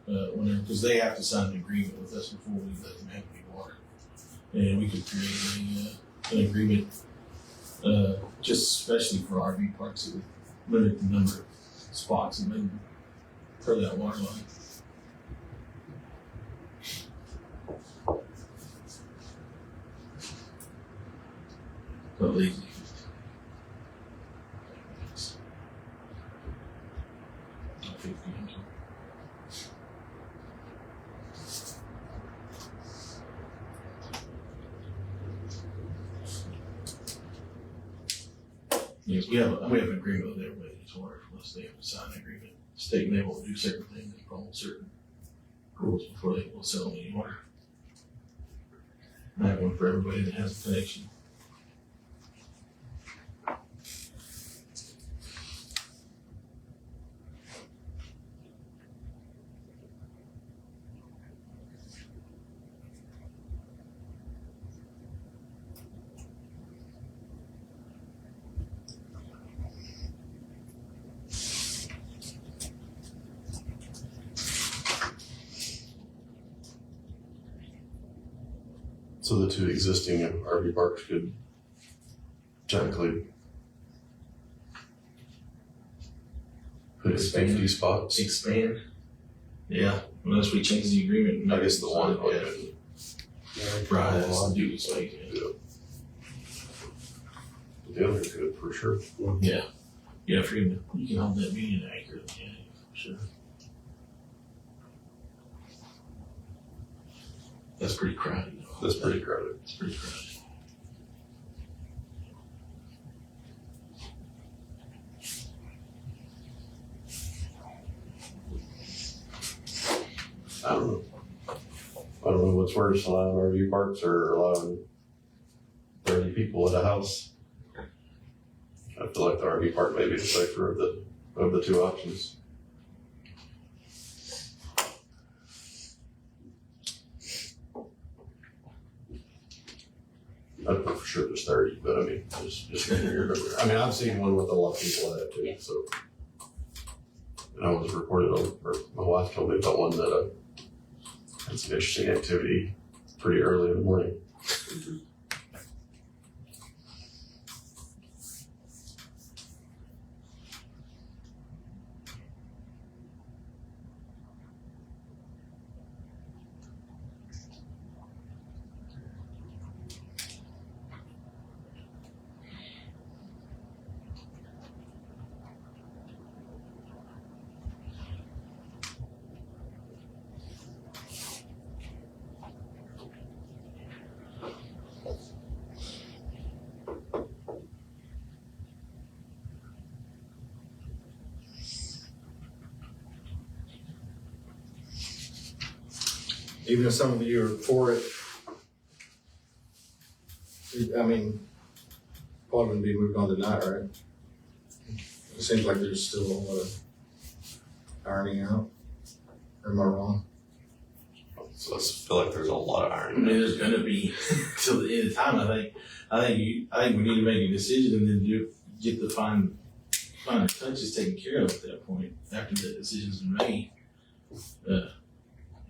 them, because they have to sign an agreement with us before we let them have any water. And we could create an agreement, just especially for RV parks, that would limit the number of spots and then per that water line. But legally. Not 50, I'm sorry. Yes, we have an agreement with everybody that's water for us. They have to sign an agreement stating they won't do certain things and follow certain rules before they will sell any water. I have one for everybody that has a connection. So the two existing RV parks could technically put 50 spots. Expand. Yeah, unless we change the agreement. I guess the one. Yeah. Okay. Right, that's the duty space. Yeah. The other could for sure. Yeah. Yeah, for you can hold that meeting accurately, yeah, for sure. That's pretty crowded though. That's pretty crowded. It's pretty crowded. I don't know. I don't know what's worse, allowing RV parks or allowing 30 people at a house. I feel like the RV park may be the safer of the two options. I don't know for sure there's 30, but I mean, just I mean, I've seen one with a lot of people at it too, so. And I was reported on, or my wife told me about one that had some interesting activity pretty early in the morning. Even if some of you are for it, I mean, probably wouldn't be moved on tonight, right? It seems like there's still a lot of ironing out. Or am I wrong? So I feel like there's a lot of I iron. mean, there's gonna be till the end of time. I think we need to make a decision and then get the finer touches taken care of at that point after the decision's been made.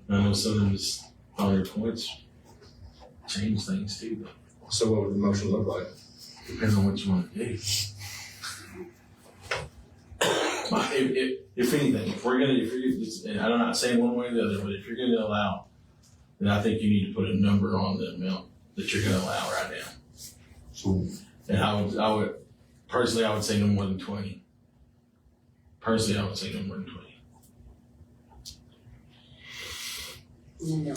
I know some of those finer points change things too, but So what would the motion look like? depends on what you want to do. If anything, and I'm not saying one way or the other, but if you're gonna allow, then I think you need to put a number on the amount that you're gonna allow right now. So And I would personally, I would say no more than 20. Personally, I would say no more than 20.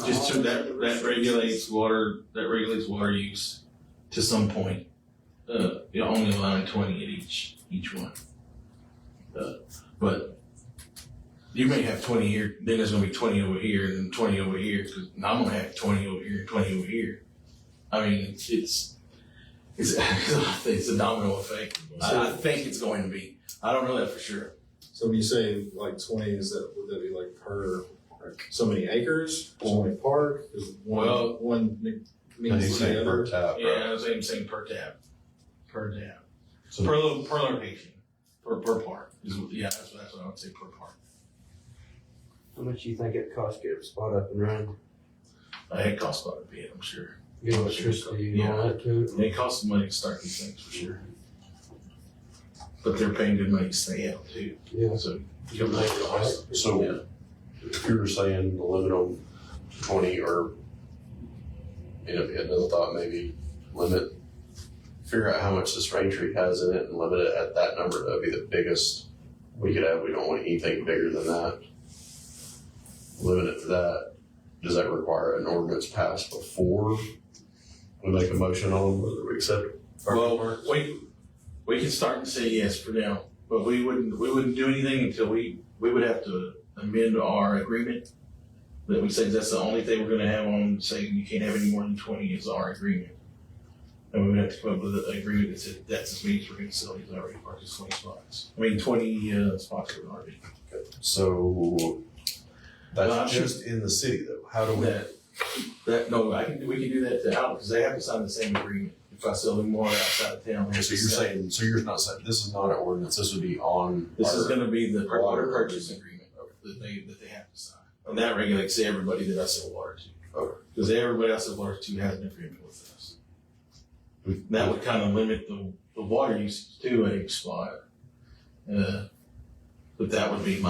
Just so that regulates water use to some point. You're only allowing 20 at each one. But you may have 20 here, then there's gonna be 20 over here, and then 20 over here, because I'm gonna have 20 over here and 20 over here. I mean, it's a domino effect. I think it's going to be. I don't know that for sure. So when you say like 20, would that be like per so many acres, so many park? Is Well, one means he's the saying per other? tap, Yeah, right? I was saying per tab. So Per location, per park. That's what I would say per park. How much do you think it costs to get a spot up and running? It costs quite a bit, I'm sure. Get electricity and all that too? It costs money to start these things for sure. But they're paying good money to stay out too. Yeah. So you don't make the cost. So Yeah. if you were saying the limit on 20 or, another thought, maybe figure out how much this rain tree has in it and limit it at that number. That would be the biggest we could have. We don't want anything bigger than that. Limit it to that. Does that require an ordinance passed before we make a motion on whether we accept it? Well, we can start and say yes for now, but we wouldn't do anything until we would have to amend our agreement. That we say that's the only thing we're gonna have on, saying you can't have any more than 20 is our agreement. And we would have to come up with an agreement that said this means we're gonna sell these RV parks as 20 spots. 20 spots for an RV. So that's Well, I'm just in the city though. How do we? We can do that to out, because they have to sign the same agreement. If I sell them more outside of town. they have So to you're sign- saying, so you're not saying, this is not an ordinance, this would be on. This is our- gonna be the water water purchase agreement that they have to sign. And that regulates everybody that I sell water to. Okay. Because everybody I sell water to has an agreement with us. That would kind of limit the water usage to a spot. But that would be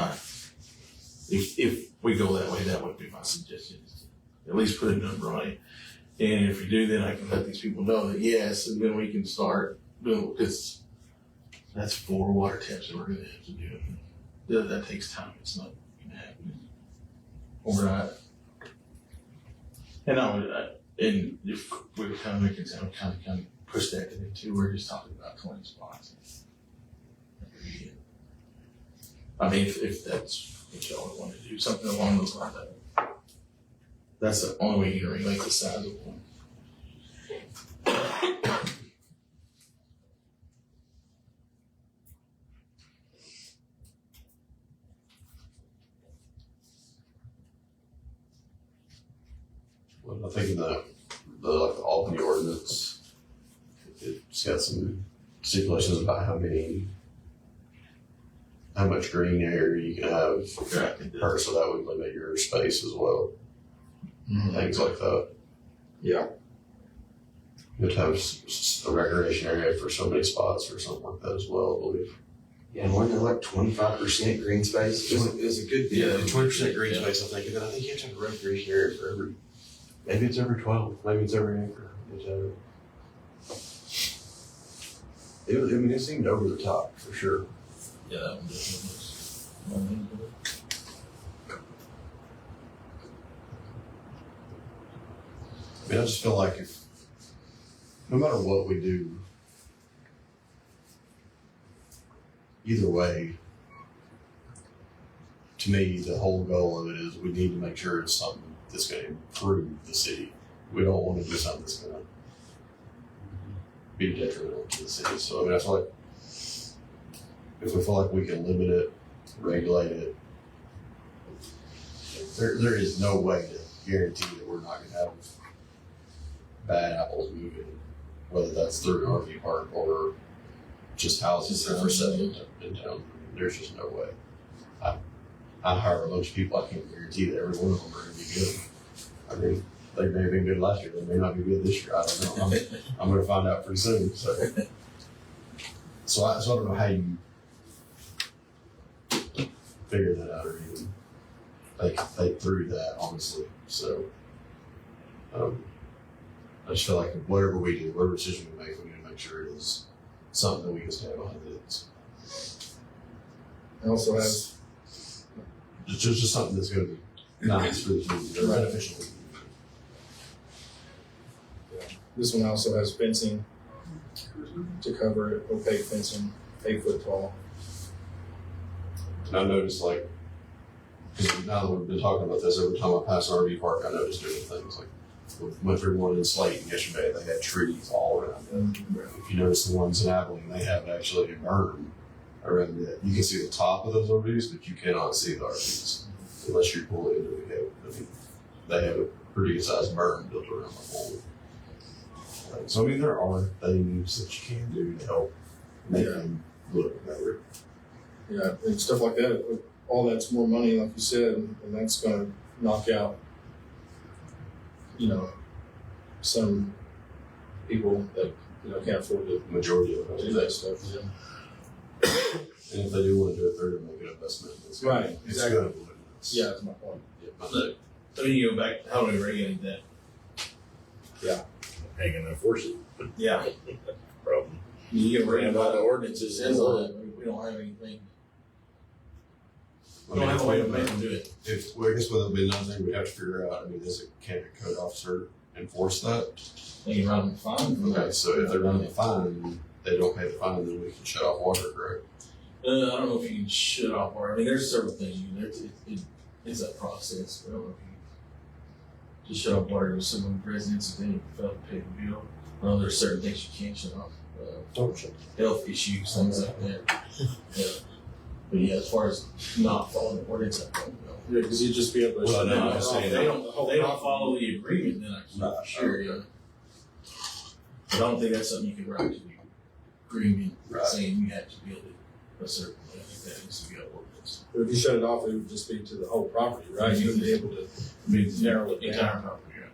if we go that way, that would be my suggestion. Is to at least put a number on it. And if we do, then I can let these people know that yes, and then we can start doing, because that's 4 water taps that we're gonna have to do. That takes time. It's not gonna happen overnight. And and if we were kind of making some kind of push that to the two, we're just talking about 20 spots. I mean, if that's what y'all want to do, something along those lines. That's the only way you can regulate the size of one. Well, I think in the Albany ordinance, it's got some stipulations about how much green area you can have per, so that would limit your space as well. Things like that. Yeah. You'd have a recreation area for so many spots or something like that as well, I believe. Yeah, and wasn't it like 25% green space? It's a good, 20% green space, I think, and then I think you have to have a recreation area for maybe it's every 12, maybe it's every acre. It seemed over the top, for sure. Yeah, that one definitely was. I mean, I just feel like no matter what we do, either way, to me, the whole goal of it is we need to make sure it's something that's going to improve the city. We don't want to do something that's going to be detrimental to the city. So, I mean, I feel like if we feel like we can limit it, regulate it, there is no way to guarantee that we're not going to have bad apples moving, whether that's through an RV park or just houses that are set in town. There's just no way. I hire a bunch of people, I can't guarantee that every one of them are going to be good. I mean, they may have been good last year, they may not be good this year, I don't know. I'm going to find out pretty soon. So I don't know how you figure that out or even think through that, honestly. So I just feel like whatever we do, whatever decision we make, we need to make sure it is something that we can stand behind. It also has, Just something that's going to be nice for the community or beneficial. this one also has fencing to cover it, opaque fencing, 8 foot tall. And I noticed, like, 'cause now that we've been talking about this, every time I pass an RV park, I notice different things. Like, we went through one in Slayton yesterday, they had trees all around it. If you notice the ones in Abilene, they have actually a berm around it. You can see the top of those RVs, but you cannot see the RVs unless you pull into the gate. I mean, they have a pretty good sized berm built around the whole. So, I mean, there are things that you can do to help make them look better. Yeah, and stuff like that, all that's more money, like you said, and that's gonna knock out, some people that, can't afford to Majority of them do that stuff, yeah. And if they do want to do it, they're going to make an investment. It's Right, It's exactly. going to be Yeah, that's my point. So you go back, how do we regulate that? Ain't gonna enforce it. Yeah. Problem. You get rid of all the ordinances we don't have anything. We don't have a way to make them do it. I guess with it being another thing we'd have to figure out, I mean, can a code officer enforce that? They can run them fine for Okay, that. so if they're running the fine, they don't pay the fine, then we can shut off water, correct? I don't know if you can shut off water. I mean, there's several things you can do. It's a process. I don't know if you just shut off water to some residents if they fail to pay the bill. I know there's certain things you can't shut off. Health issues, things like that. Yeah. But yeah, as far as not following the ordinance, I don't know. Yeah, because you'd just be able to. Well, shut no, it I'm off. saying They don't follow the agreement, then I can for sure, yeah. But I don't think that's something you can write to the agreement saying you have to build it a certain way. I think that needs to be an ordinance. But if you shut it off, it would just be to the whole property, right? You wouldn't be able to narrow it Entire down. property, yeah.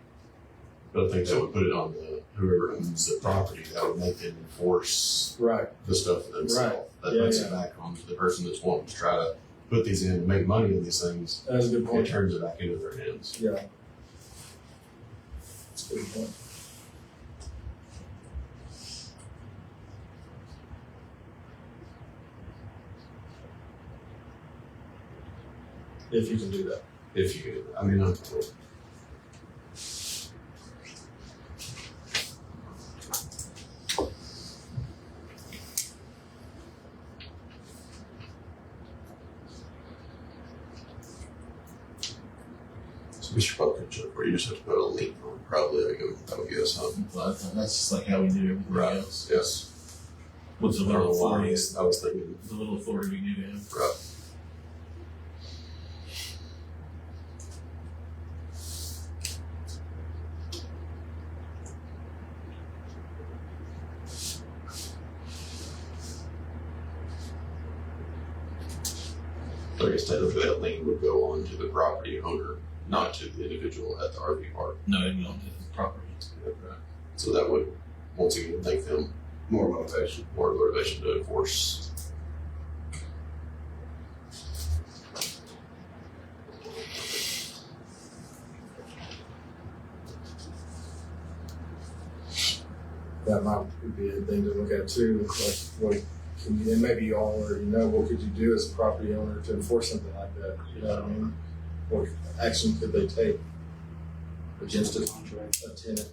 But I think that would put it on whoever owns the property, that would make them enforce Right, the stuff for themselves. That Yeah, puts yeah. it back on the person that's wanting to try to put these in and make money on these things. that's a good It point. turns it back into their hands. Yeah. That's a good point. If you can do that. If you, I mean, We should probably check where you just have to put a link on probably, I would guess, huh? But that's just like how we do everything Right. else. Yes. What's the I don't little know why, authority? I was thinking, The little authority we do to have. right. So I guess technically that lien would go on to the property owner, not to the individual at the RV park. No, it belongs to the property. So that would, once again, make them More motivation. more motivation to enforce. That might be a thing to look at too, like what can you, and maybe you all already know, what could you do as a property owner to enforce something like that, you know what I mean? What action could they take against a tenant?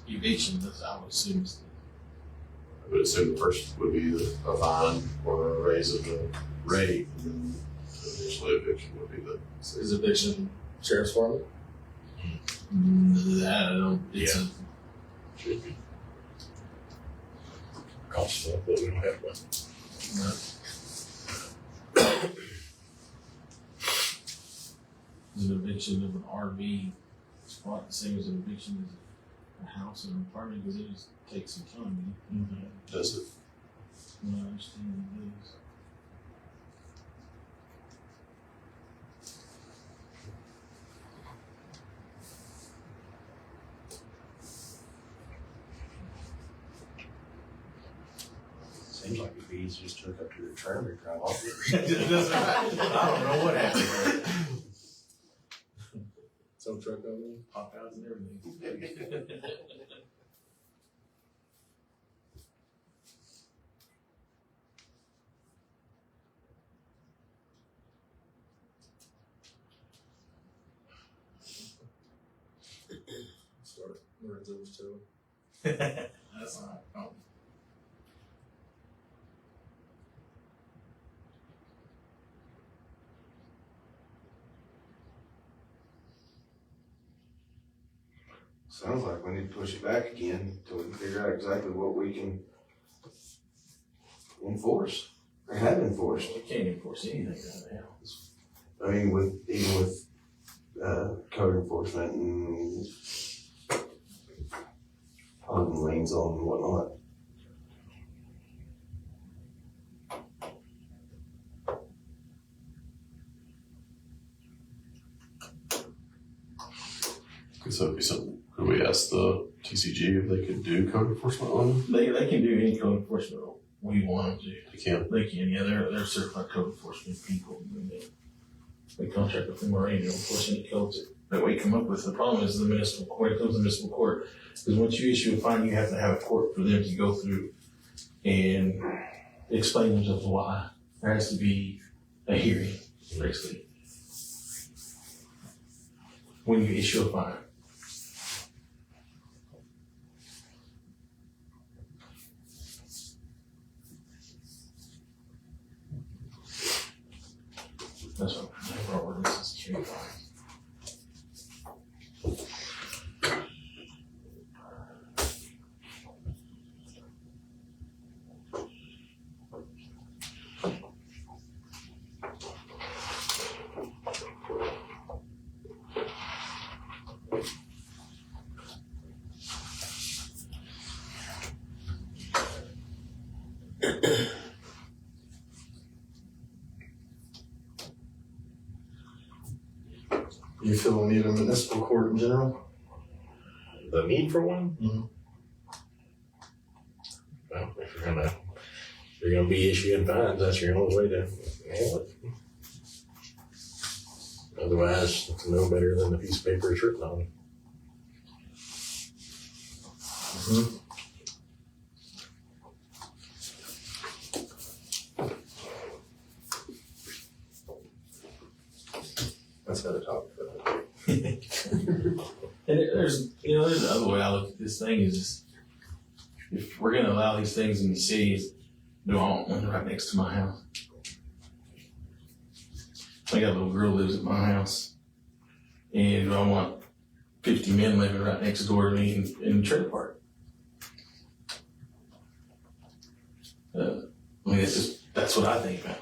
Eviction, that's, I would assume, is I would assume the first would be a fine or a raise of the rate, and then eventually eviction would be the. Is eviction sheriff's department? that, I don't, it's a, Should be. Cost stuff, but we don't have one. an eviction of an RV spot the same as an eviction as a house or an apartment, because it just takes some time. Does it? No, I understand it is. Seems like it'd be easy just to hook up to the trailer and drive off it. That's right. I don't know what happened. Some truck owner? Pop outs and everything. Start learning those too. That's not a problem. Sounds like we need to push it back again until we can figure out exactly what we can enforce or have enforced. You can't enforce anything right now. I mean, even with code enforcement and putting liens on and whatnot. So it'd be something, could we ask the TCG if they could do code enforcement on them? They can do any code enforcement we want them to. They can. They can, yeah, they're certified code enforcement people. And they contract with them already to enforce any codes that we come up with. The problem is the municipal court, it comes to municipal court, because once you issue a fine, you have to have a court for them to go through and explain themselves why. There has to be a hearing, basically, when you issue a fine. That's what our ordinance is changed. You feel we need a municipal court in general? The need for one? Mhm. Well, if you're gonna be issuing fines, that's your only way to handle it. Otherwise, it's no better than the piece of paper it's written on. Mm-hmm. That's another topic. And there's another way I look at this thing is just, if we're gonna allow these things in the cities, do I want one right next to my house? I got a little girl lives at my house, and I want 50 men living right next door to me in the trailer park. I mean, that's what I think now.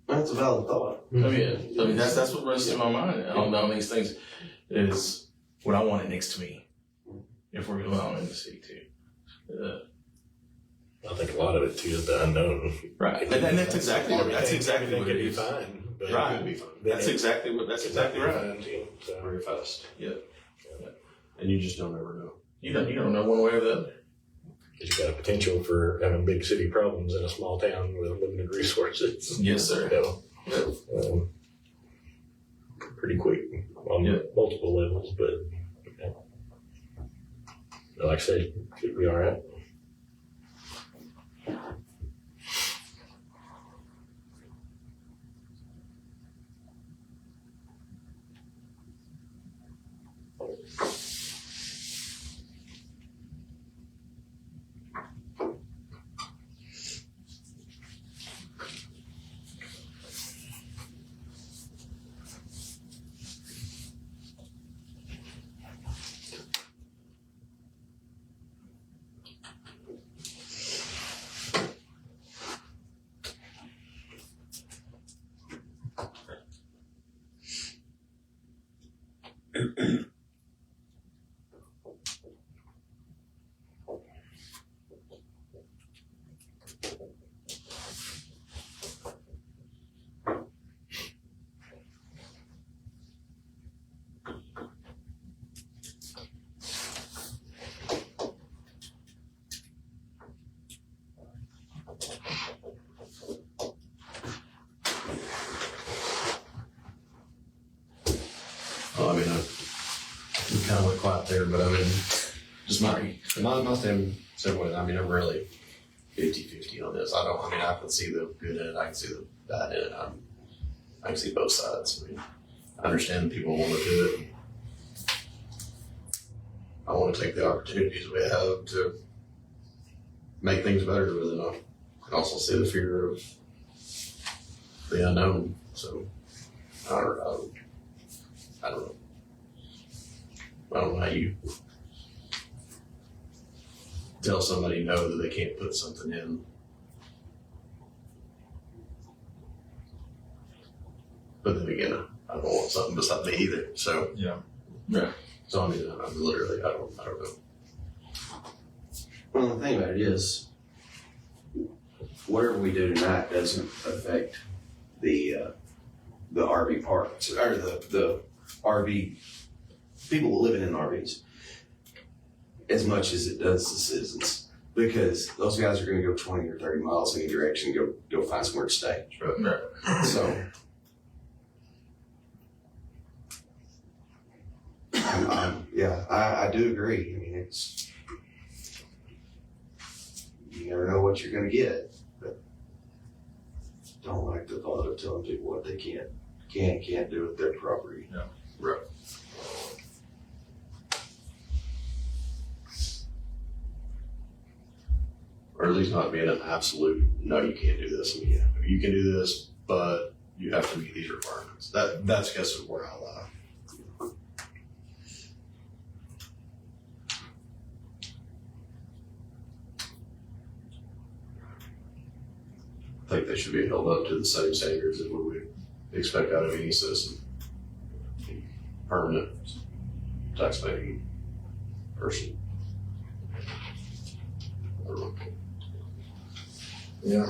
That's a valid thought. I mean that's what runs through my mind on these things is what I want it next to me. If we're going on in the city too. I think a lot of it too is the unknown. Right. And that's exactly what it could be is. fine. But Right. It could be fun. That's exactly right. Fine too, so. Very fast. Yeah. And you just don't ever know. You don't know one way or the other. Because you got a potential for having big city problems in a small town with limited resources. Yes, sir. So, pretty quick on multiple levels, but like I said, should be all right. Well, I mean, we kind of went quiet there, but I mean, just my same way. I mean, I'm really 50-50 on this. I can see the good in it. I can see the bad in it. I can see both sides. I mean, I understand people want to do it. I want to take the opportunities we have to make things better, but then I can also see the fear of the unknown. So, I don't know. I don't know how you tell somebody no that they can't put something in. But then again, I don't want something beside me either. So Yeah. So I mean, I'm literally, I don't know. Well, the thing about it is, whatever we do tonight doesn't affect the RV parks, or the RV, people living in RVs, as much as it does the citizens. Because those guys are gonna go 20 or 30 miles in any direction, go find somewhere to stay. Right. So, I do agree. I mean, you never know what you're gonna get, but don't like the thought of telling people what they can't do with their property. Yeah. Right. Or at least not being an absolute, no, you can't do this. I mean, yeah, you can do this, but you have to meet these requirements. That's I guess where I lie. I think they should be held up to the same standards as what we expect out of any citizen. Permanent taxpaying person. I don't know. Yeah.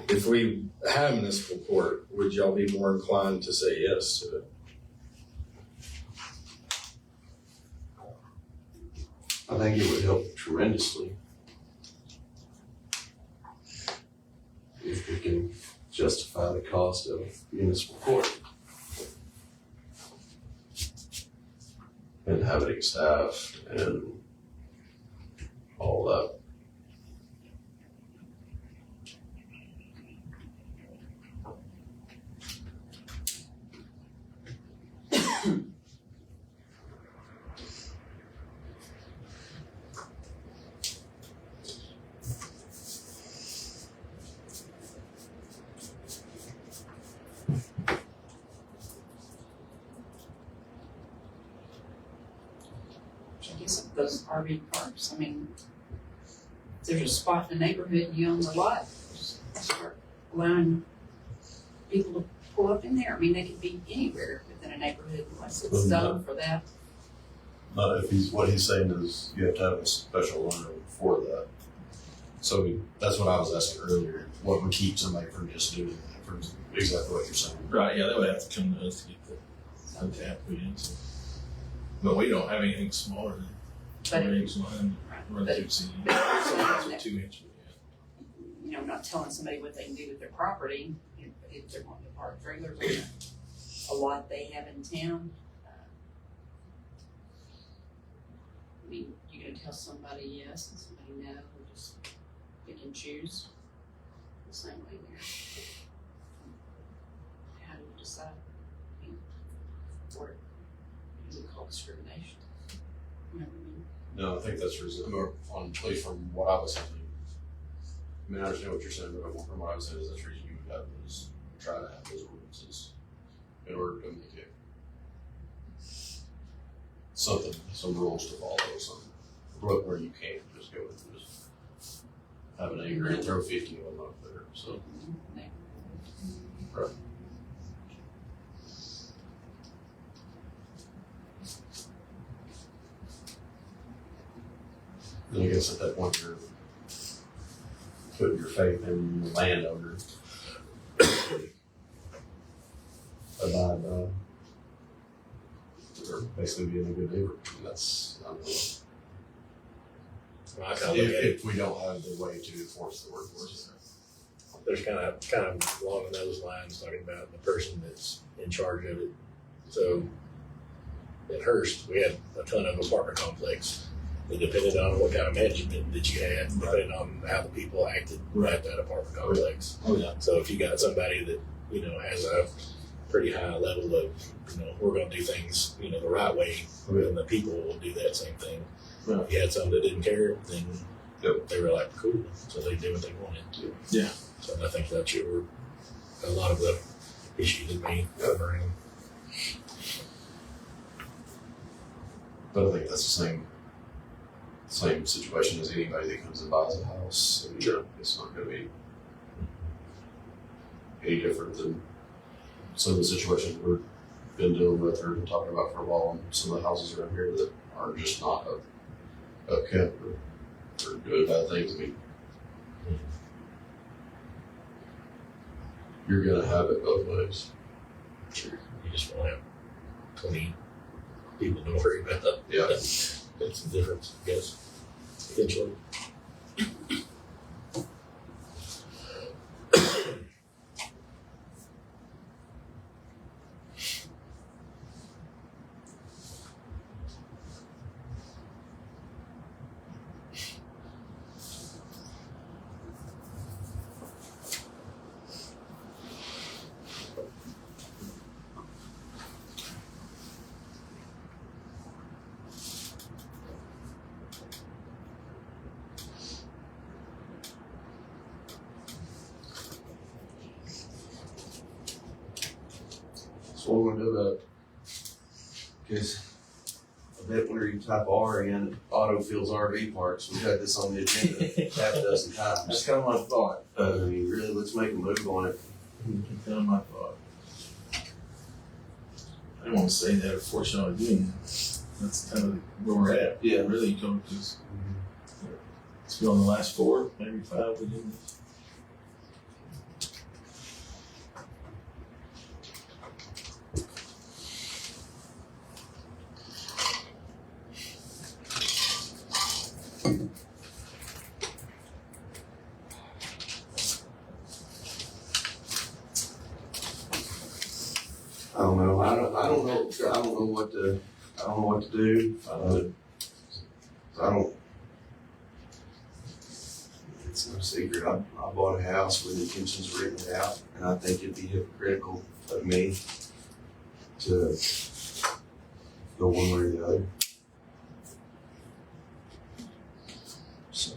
If we had a municipal court, would y'all be more inclined to say yes to it? I think it would help tremendously if we can justify the cost of municipal court. And having it staffed and all that. those RV parks. I mean, if there's a spot in the neighborhood and you own the lot, just start allowing people to pull up in there. I mean, they could be anywhere within a neighborhood unless it's zoned for that. Not if what he's saying is you have to have a special owner for that. So that's what I was asking earlier. What would keep somebody from just doing that? For exactly what you're saying. Right, yeah, they would have to come to us to get the tap put in, so. But we don't have anything smaller than But 2 inch line, run but- through city. but- So 2 inch, You know, not telling somebody what they can do with their property, if they're wanting to park trailers on a lot they have in town. I mean, you're gonna tell somebody yes and somebody no, or just pick and choose the same way there. How do you decide? I mean, or is it called discrimination? You know what I mean? No, I think that's reasonable, on at least from what I was saying. I mean, I understand what you're saying, but from what I was saying is that's the reason you would have those, try to have those ordinances in order to make it something, some rules to follow, something, where you can't just go and just have an acre and throw 50 of them up there, so. Right. And I guess at that point you're putting your faith in the landowner. Abide by, or basically being a good neighbor. And that's, I don't know. I kind of look at it, If we don't have the way to enforce the workforce. there's kind of along those lines, talking about the person that's in charge of it. So at Hearst, we had a ton of apartment complex. It depended on what kind of management that you had, depending on how the people acted at that apartment complex. Oh, yeah. So if you got somebody that, has a pretty high level of, we're gonna do things, the right way, then the people will do that same thing. Right. If you had some that didn't care, then Yep. they were like, cool, so they did what they wanted. Yeah. So I think that's a lot of the issues that may bring. But I think that's the same situation as anybody that comes and buys a house. I mean, Sure. It's not gonna be any different than some of the situations we've been dealing with or been talking about for a while on some of the houses around here that are just not kept or doing bad things. I mean, you're gonna have it both ways. Sure. You just want to have 20 people to worry about. Yeah. That's the difference, I guess, eventually. So what we're gonna do about it? Cause I bet whenever you type R in autofills RV parks, we've had this on the agenda half a dozen times. That's kind of my thought. I mean, really, let's make a move on it. That's kind of my thought. I don't want to say that, unfortunately, I do. That's kind of where we're at. Yeah. Really, because it's been on the last 4, maybe 5 we did this. I don't know. I don't know what to do. It's no secret. I bought a house with intentions of renting it out, and I think it'd be hypocritical of me to go one way or the other. So.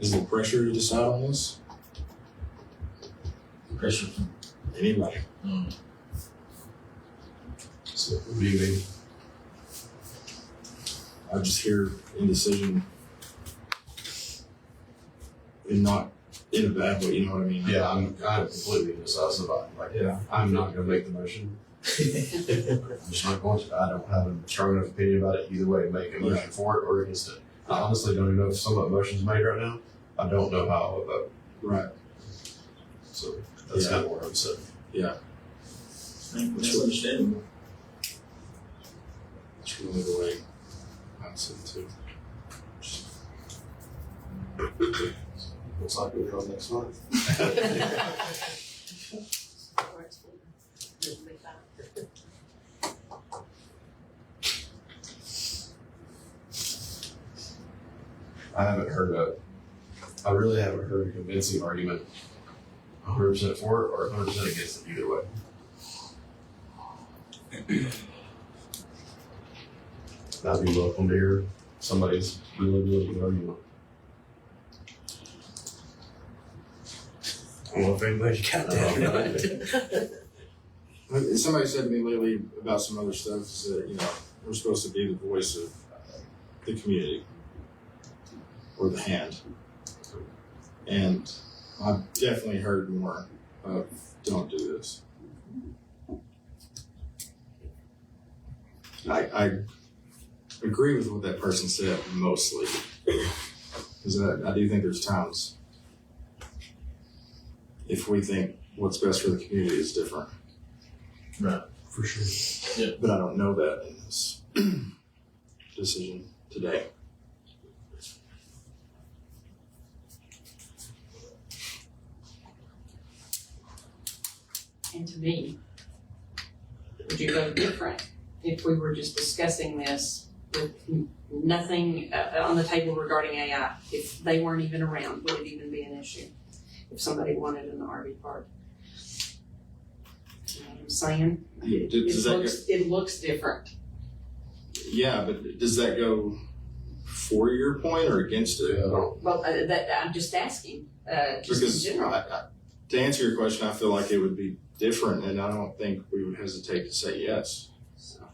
Is there pressure to decide on this? Pressure from, Anybody? So what do you mean? I just hear indecision, and not in a bad way, you know what I mean? Yeah, I'm completely indecisive. I'm not gonna make the motion. I'm just not going to. I don't have a strong enough opinion about it either way. Make a motion for it or against it. I honestly don't even know if some of the motion's made right now. I don't know how I would vote. Right. So that's kind of where I'm sitting. that's understandable. It's really the way I'm sitting too. Looks like we're going next month. I really haven't heard a convincing argument 100% for it or 100% against it either way. I'd be welcome to hear somebody's really good argument. Well, if anybody's got that. Somebody said to me lately about some other stuff is that, you know, we're supposed to be the voice of the community or the hand. And I've definitely heard more of don't do this. I agree with what that person said mostly. Because I do think there's times if we think what's best for the community is different. Right. For sure. Yeah. But I don't know that in this decision today. And to me, would you go different if we were just discussing this with nothing on the table regarding AI? If they weren't even around, would it even be an issue? If somebody wanted an RV park? You know what I'm saying? It looks different. Yeah, but does that go for your point or against it? Well, I'm just asking, just Because in general. to answer your question, I feel like it would be different, and I don't think we would hesitate to say yes.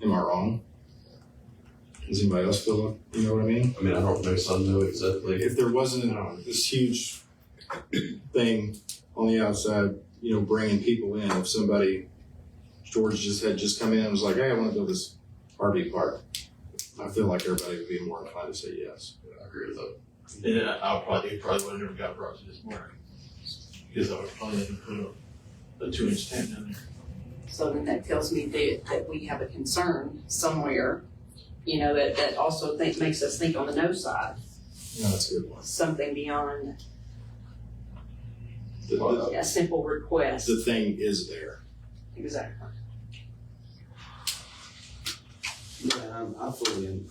Am I wrong? Does anybody else feel like, you know what I mean? I mean, I don't know some know exactly. If there wasn't this huge thing on the outside, you know, bringing people in, if somebody, George had just come in and was like, hey, I want to build this RV park, I feel like everybody would be more inclined to say yes. I agree with that. Yeah, it probably would have never got brought to this morning. Because I would probably have to put a 2-inch tent down there. So then that tells me that we have a concern somewhere, you know, that also makes us think on the no side, No, that's a good one. something beyond The a simple request. thing is there. Exactly. Yeah,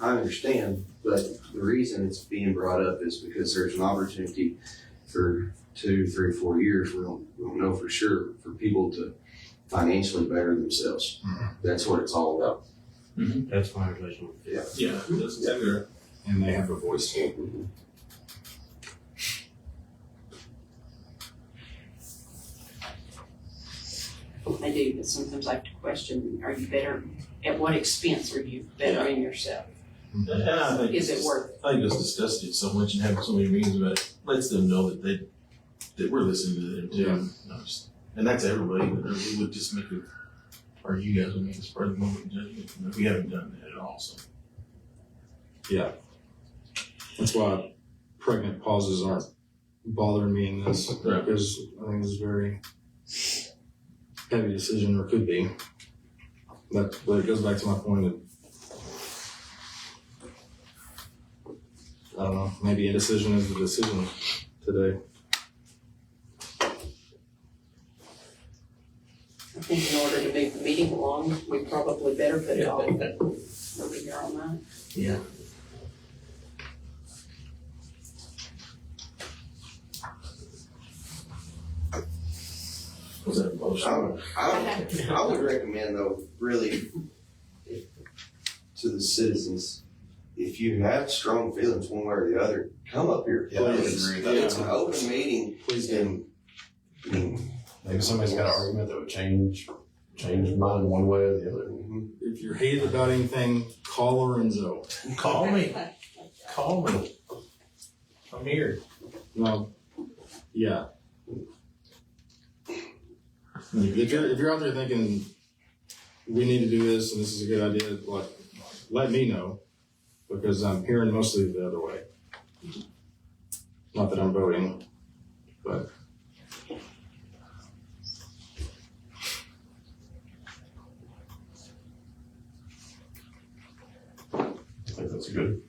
I understand, but the reason it's being brought up is because there's an opportunity for 2, 3, 4 years, we don't know for sure, for people to financially better themselves. Mm-hmm. That's what it's all about. That's my relation. Yeah, that's exactly right. And they have a voice too. They do, but sometimes I have to question, are you better, at what expense are you bettering yourself? And I think Is it worth it? I think us discussing it so much and having so many meetings about it lets them know that we're listening to them too. Yeah. Not just, and that's everybody, but we would just make it, or you guys would make us part of the moment judgment. We haven't done that at all, so. Yeah. That's why pregnant pauses aren't bothering me in this, Right. because I think it's a very heavy decision, or could be. But it goes back to my point of, I don't know, maybe indecision is the decision today. I think in order to move the meeting along, we probably better put it all over here on that. Yeah. Was that a motion? I would recommend though, really, to the citizens, if you have strong feelings one way or the other, come up here. Yeah, I would Please. agree with that. It's an open meeting. Please do. And, I mean, Maybe somebody's got an argument that would change mine one way or the other. mhm. If you're heated about anything, call Lorenzo. Call me. Call me. I'm here. No, yeah. If you're out there thinking we need to do this and this is a good idea, like, let me know, because I'm hearing mostly the other way. Not that I'm voting, but I think that's a good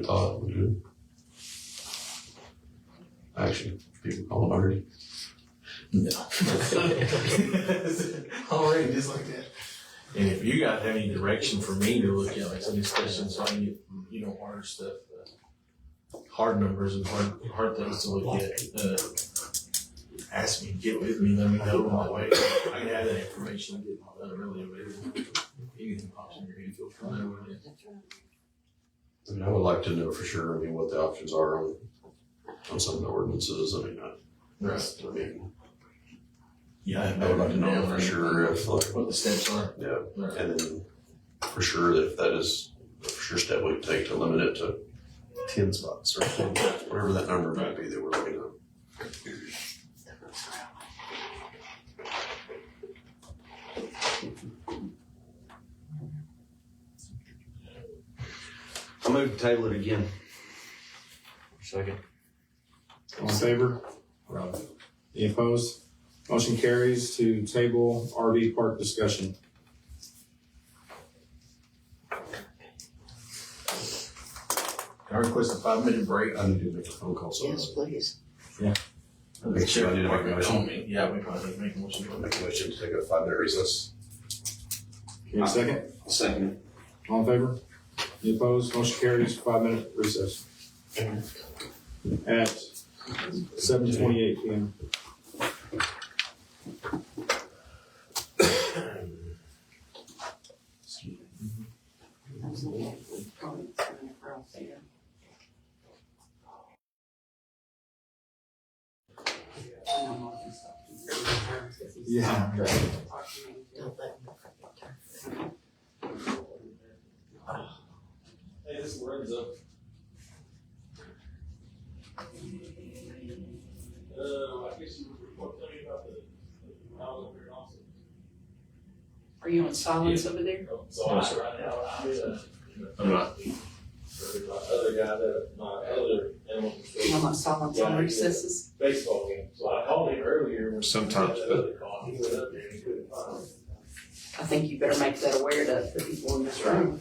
thought. Good action. People call it already. No. Already, just like that. And if you guys have any direction for me to look at, like some discussions, so I can get, harder stuff, hard numbers and hard things to look at, ask me, get with me, let me know on my way. I can have that information, really available. Anything pops in your head, feel free to know what it is. I mean, I would like to know for sure, what the options are on some of the ordinances. Right. I mean, Yeah, I would like to know for sure if, what the steps are. yeah, Right. and then for sure if that is a for sure step we take to limit it to 10 spots or whatever that number might be that we're looking at. I'll move to table it again. Second. all in favor? Any opposed? Motion carries to table RV park discussion. Can I request a 5-minute break? I need to make a phone call. So Yes, please. The sure I need to make a motion. on me. Yeah, we probably need to make a motion. make a motion to take a 5-minute recess. Okay, second? Second. All in favor? Any opposed? Motion carries. 5-minute recess. At 7:28 PM. Yeah. Don't let them forget to. Hey, this is Lorenzo. I guess you would tell me about the house over here also. Are you on silence over there? So right now, I'm not. My other guy my other animal control. I'm on silence on recesses. Baseball game. So I called him earlier. Sometimes. He went up there and he couldn't find him. I think you better make that aware to the people in this room.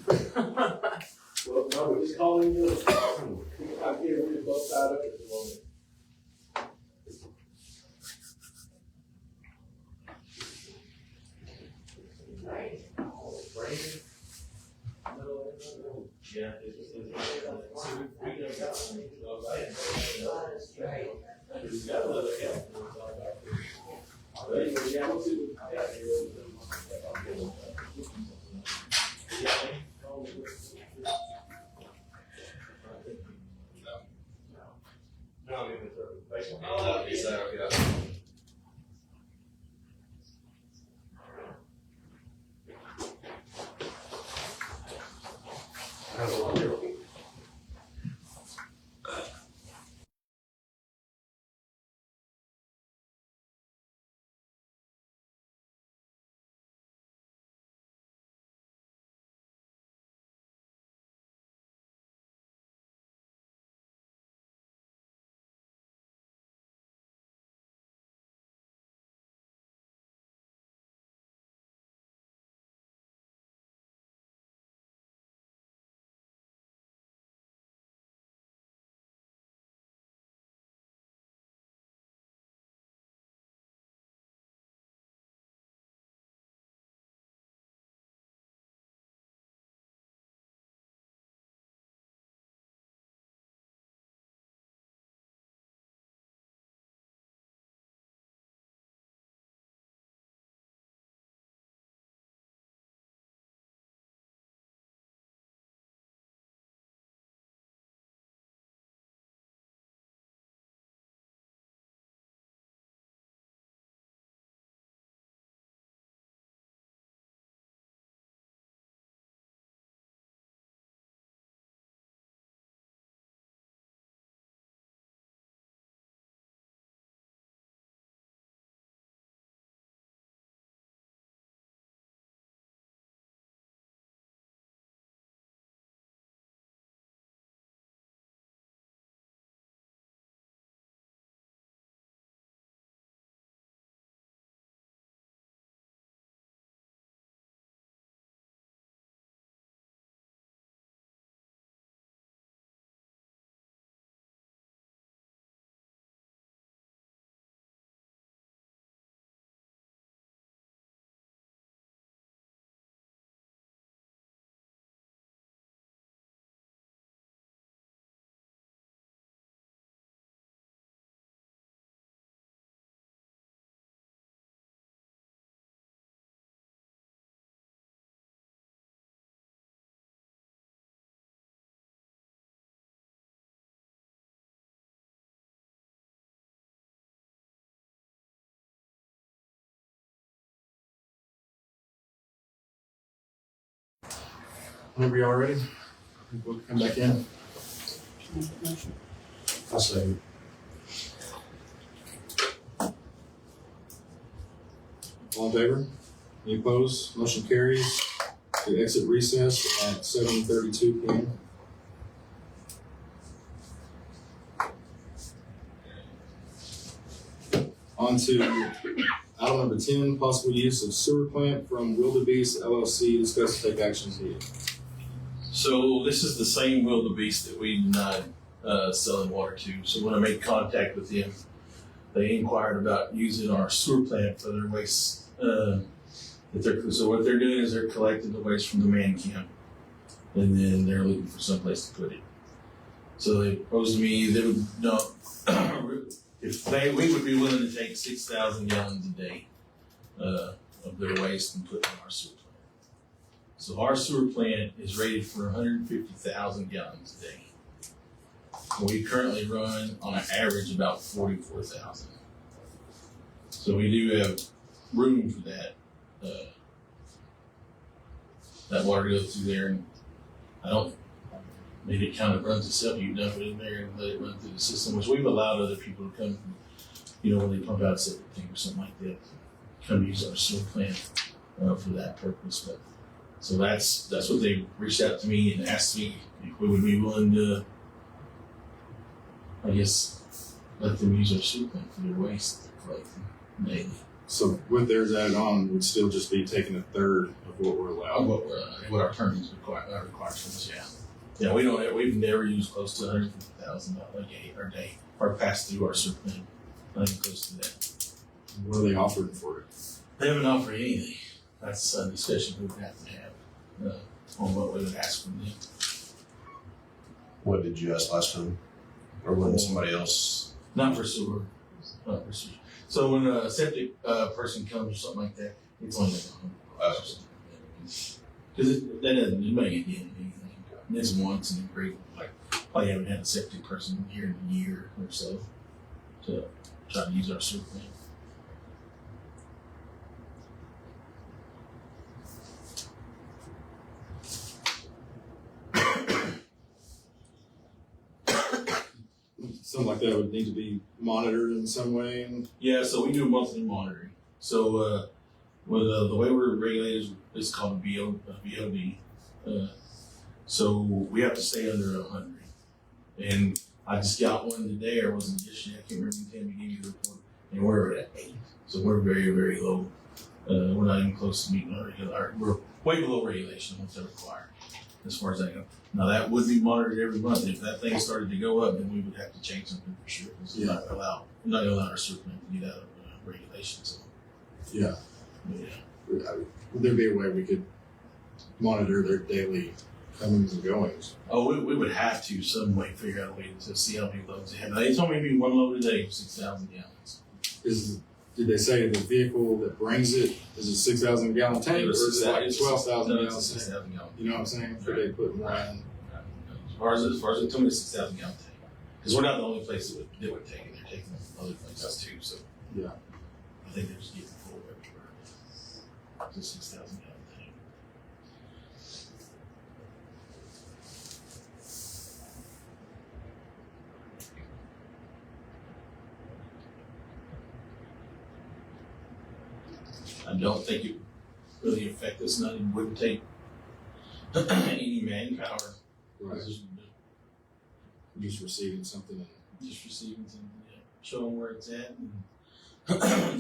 Well, no, we just called him. I can't read both sides of it at the moment. Yeah, Whenever y'all ready, we'll come back in. I'll say. All in favor? Any opposed? Motion carries to exit recess at 7:32 p.m. On to item number 10, possible use of sewer plant from WILDA BEAST LLC. Discuss and take actions needed. So this is the same WILDA BEAST that we denied selling water to. So when I made contact with them, they inquired about using our sewer plant for their waste. So what they're doing is they're collecting the waste from the man camp, and then they're looking for someplace to put it. So they proposed to me they would dump we would be willing to take 6,000 gallons a day of their waste and put it in our sewer plant. So our sewer plant is rated for 150,000 gallons a day. We currently run on an average about 44,000. So we do have room for that. That water goes through there, and maybe it kind of runs itself. You dump it in there and let it run through the system, which we've allowed other people to come, when they pump out a septic tank or something like that, come use our sewer plant for that purpose. But so that's what they reached out to me and asked me if we would be willing to, I guess, let them use our sewer plant for their waste collecting daily. So with theirs added on, we'd still just be taking a third of what we're allowed. What our permits requires from us, yeah. Yeah, we've never used close to 150,000 a day or passed through our sewer plant. Not even close to that. What are they offering for it? They haven't offered anything. That's a discussion we would have to have on what we would ask from them. What did you ask last time? Or when somebody else? Not for sewer. So when a septic person comes or something like that, it's only like $100. Because that doesn't, you might get anything. And it's once in a great, probably haven't had a septic person here in a year or so to try to use our sewer plant. Something like that would need to be monitored in some way. Yeah, so we do monthly monitoring. So with the way we're regulated is called a BOD. So we have to stay under 100. And I just got one today, or was it yesterday? I can't remember the time we gave you the report. And we're at 8. So we're very, very low. We're not even close to meeting we're way below regulation once they're required, as far as I know. Now that would be monitored every month. If that thing started to go up, then we would have to change something for sure. Because we're not going to allow our sewer plant to get out of regulations. So. Yeah. Yeah. Would there be a way we could monitor their daily comings and goings? Oh, we would have to some way figure out a way to see how many loads they have. Now, they told me it'd be one load a day for 6,000 gallons. Did they say the vehicle that brings it is a 6,000 gallon tank, or is it like a 12,000 gallon tank? 6,000 gallon. You know what I'm saying? Could they put more in? As far as it told me, 6,000 gallon tank. Because we're not the only place that would take it. They're taking it from other places too. So Yeah. I think they're just getting full everywhere. It's a 6,000 gallon tank. I don't think it would really affect us. Not even wouldn't take any manpower. Right. Just receiving something. Just receiving something, yeah. Show them where it's at, and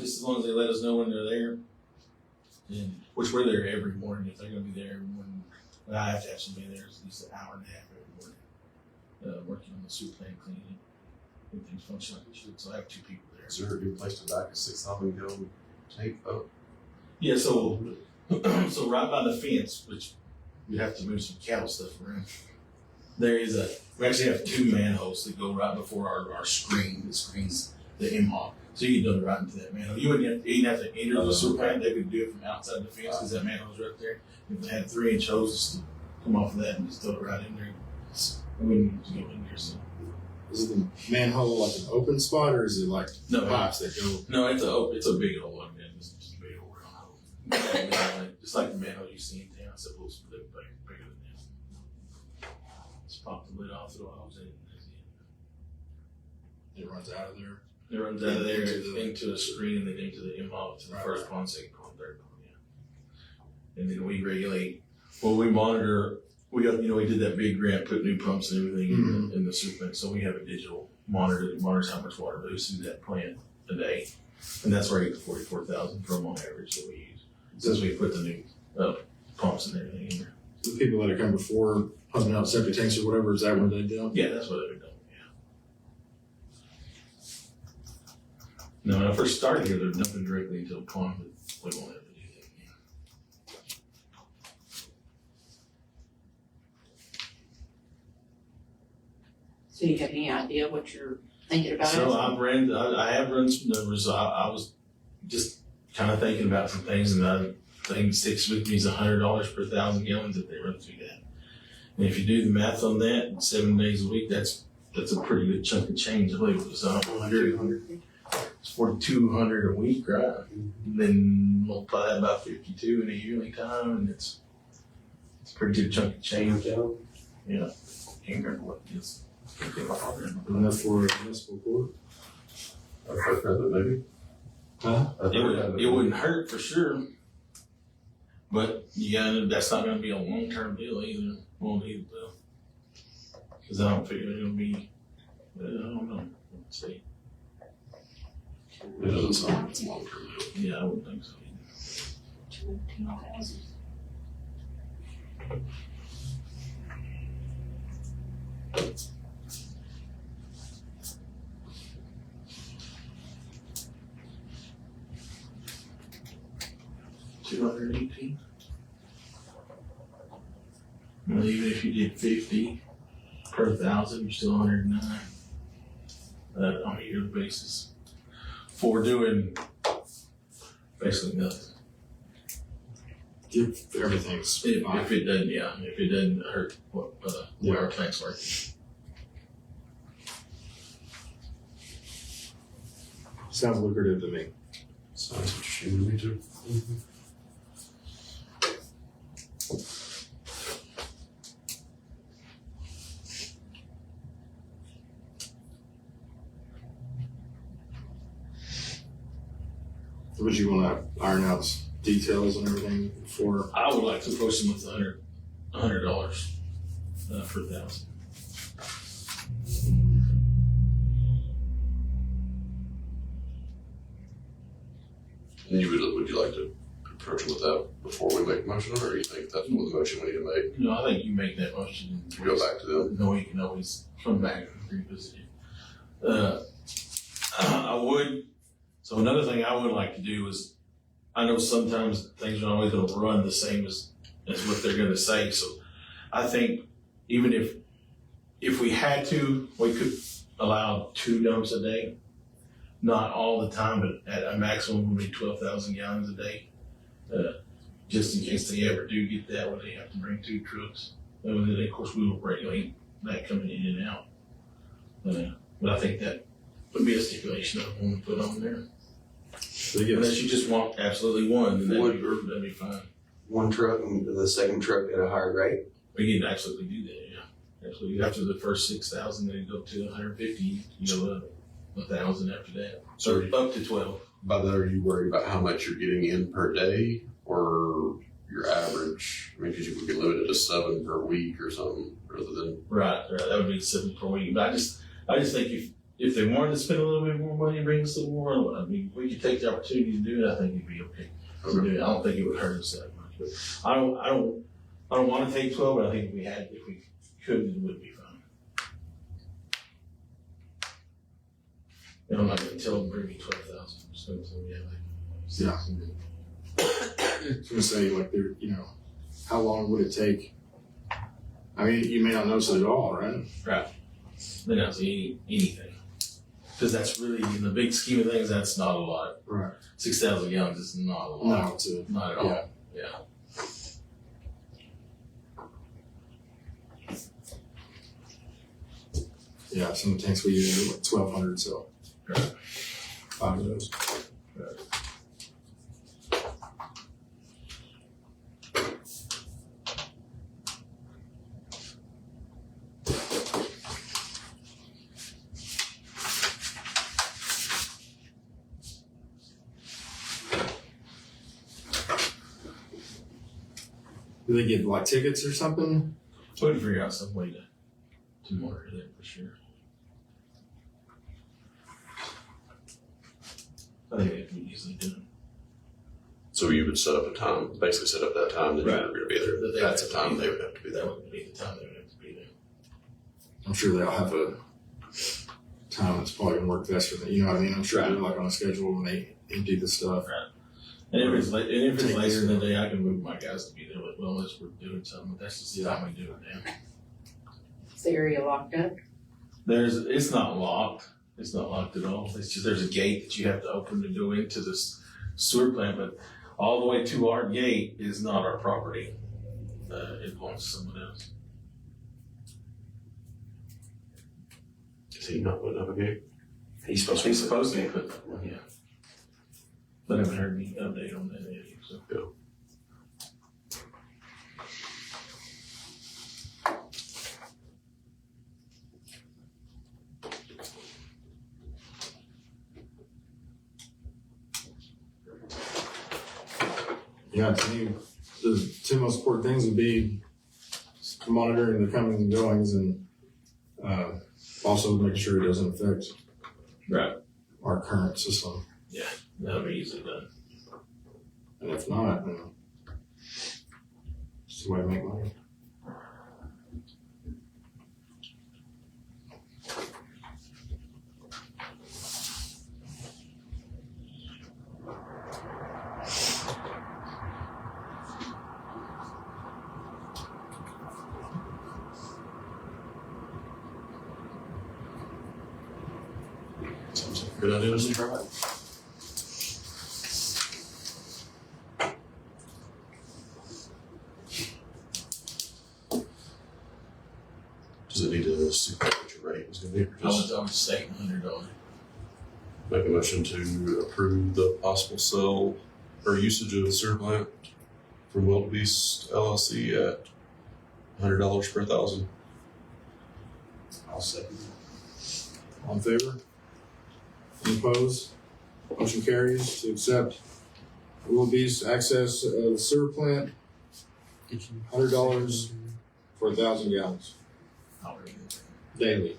just as long as they let us know when they're there. And which we're there every morning. If they're going to be there every morning, I have to have somebody there at least an hour and a half every morning, working on the sewer plant, cleaning it, make things function like it should. So I have 2 people there. Is there a good place to back a 6,000 gallon tank up? Yeah, so right by the fence, which we have to move some cattle stuff around. We actually have 2 manholes that go right before our screen that screens the M-hawk. So you can dump it right into that manhole. You wouldn't have to enter the sewer plant. They could do it from outside the fence because that manhole's right there. If they had 3-inch hoses to come off of that and just dump it right in there, we wouldn't need to go in there. So. Is the manhole like an open spot, or is it like No, pipes that go? No, it's a big hole. I mean, it's just a big hole round hole. Just like the manhole you see in town, it's a little bit bigger than that. Just pop the lid off, throw a hose in, and that's it. It runs out of there. It runs out of there into a screen and then into the inlet to the first pond, second pond, third pond, yeah. And then we regulate, well, we monitor, we did that big grant, put new pumps and everything in the sewer plant, so we have a digital monitor that monitors how much water moves through that plant a day. And that's where I get the 44,000 from on average that we use, since we put the new pumps and everything in there. The people that have come before, pumping out septic tanks or whatever, is that what they do? Yeah, that's what they've done, yeah. Now, when I first started here, there was nothing directly into the pond, but we won't have to do that again. So you have any idea what you're thinking about? So I have run some numbers. I was just kind of thinking about some things, and the thing that sticks with me is $100 per 1,000 gallons if they run through that. And if you do the math on that, 7 days a week, that's a pretty good chunk of change. I believe it was 100. It's 4,200 a week, right? And then multiply that by 52 in a yearly time, and it's a pretty good chunk of change. Yeah, can't remember what it is. Enough for a municipal court? I've heard that maybe. Huh? It wouldn't hurt for sure, but that's not going to be a long-term deal either. Won't either, because I don't figure it'll be. I don't know. Let's see. It doesn't sound like it's a long-term deal. Yeah, I wouldn't think so either. 210,000. $218. Well, even if you did 50 per 1,000, you're still 109 on a yearly basis for doing basically nothing. If everything's fine. If it doesn't hurt what our plant's working. Sounds lucrative to me. Sounds interesting to me too. Would you want to iron out details and everything before? I would like to approach them with $100 per 1,000. And would you like to approach them with that before we make a motion, or do you think that's what the motion we need to make? No, I think you make that motion and Go back to them. No, you can always come back and revisit it. I would. So another thing I would like to do is, I know sometimes things are not always going to run the same as what they're going to say. So I think even if we had to, we could allow 2 dumps a day. Not all the time, but at a maximum would be 12,000 gallons a day. Just in case they ever do get that where they have to bring 2 trucks. And then of course we will regulate that coming in and out. But I think that would be a stipulation I want to put on there. Unless you just want absolutely one, then that'd be fine. One truck and the second truck at a higher rate. We can absolutely do that, yeah. Absolutely. After the first 6,000, then you go to 150, you go up 1,000 after that. So up to 12. By that, are you worried about how much you're getting in per day, or your average? I mean, because you could limit it to 7 per week or something, rather than. Right. That would be 7 per week. But I just think if they wanted to spend a little bit more money and bring us a little more, I mean, we could take the opportunity to do it. I think it'd be okay. To do it. I don't think it would hurt us that much. But I don't want to take 12, but I think if we could, it would be fine. And I'm not going to tell them to bring me 12,000. I'm just going to tell them, Yeah. I was going to say, like, how long would it take? I mean, you may not notice it at all, right? Right. Then I'll see anything. Because that's really, in the big scheme of things, that's not a lot. Right. 6,000 gallons is not a lot. No, it's not at all. Yeah. Yeah, some tanks we use are like 1,200, so. Right. 5 of those. Right. Do they get like tickets or something? So we can figure out some way to monitor that for sure. I think it can be easily done. So you would set up a time, basically set up that time that you were going to be there. That they That's have the to time be they would have to be there. That would be the time they would have to be there. I'm sure they'll have a time that's probably gonna work best for them. You know what I mean? I'm sure they're like on a schedule when they empty the stuff. And if it's later in the day, I can move my guys to be there. Like, well, unless we're doing something, but that's just the time we do it now. Is the area locked up? It's not locked. It's not locked at all. It's just there's a gate that you have to open to go into this sewer plant, but all the way to our gate is not our property. It belongs to someone else. Is he not putting up a gate? He's supposed to. He's supposed to put that one, yeah. But I haven't heard any update on that yet, so. Yeah. Yeah, to me, the two most important things would be monitoring the comings and goings and also making sure it doesn't affect Right. our current system. That'll be easily done. And if not, then it's the way to make money. Sounds like a good idea, Mr. Try. Does it need to supervise what your rate is going to be? Or just I was stating $100. make a motion to approve the possible sale or usage of the sewer plant from WILDA BEAST LLC at $100 per thousand. I'll second. All in favor? Any opposed? Motion carries to accept WILDA BEAST access of the sewer plant, $100 for 1,000 gallons I'll read it. daily.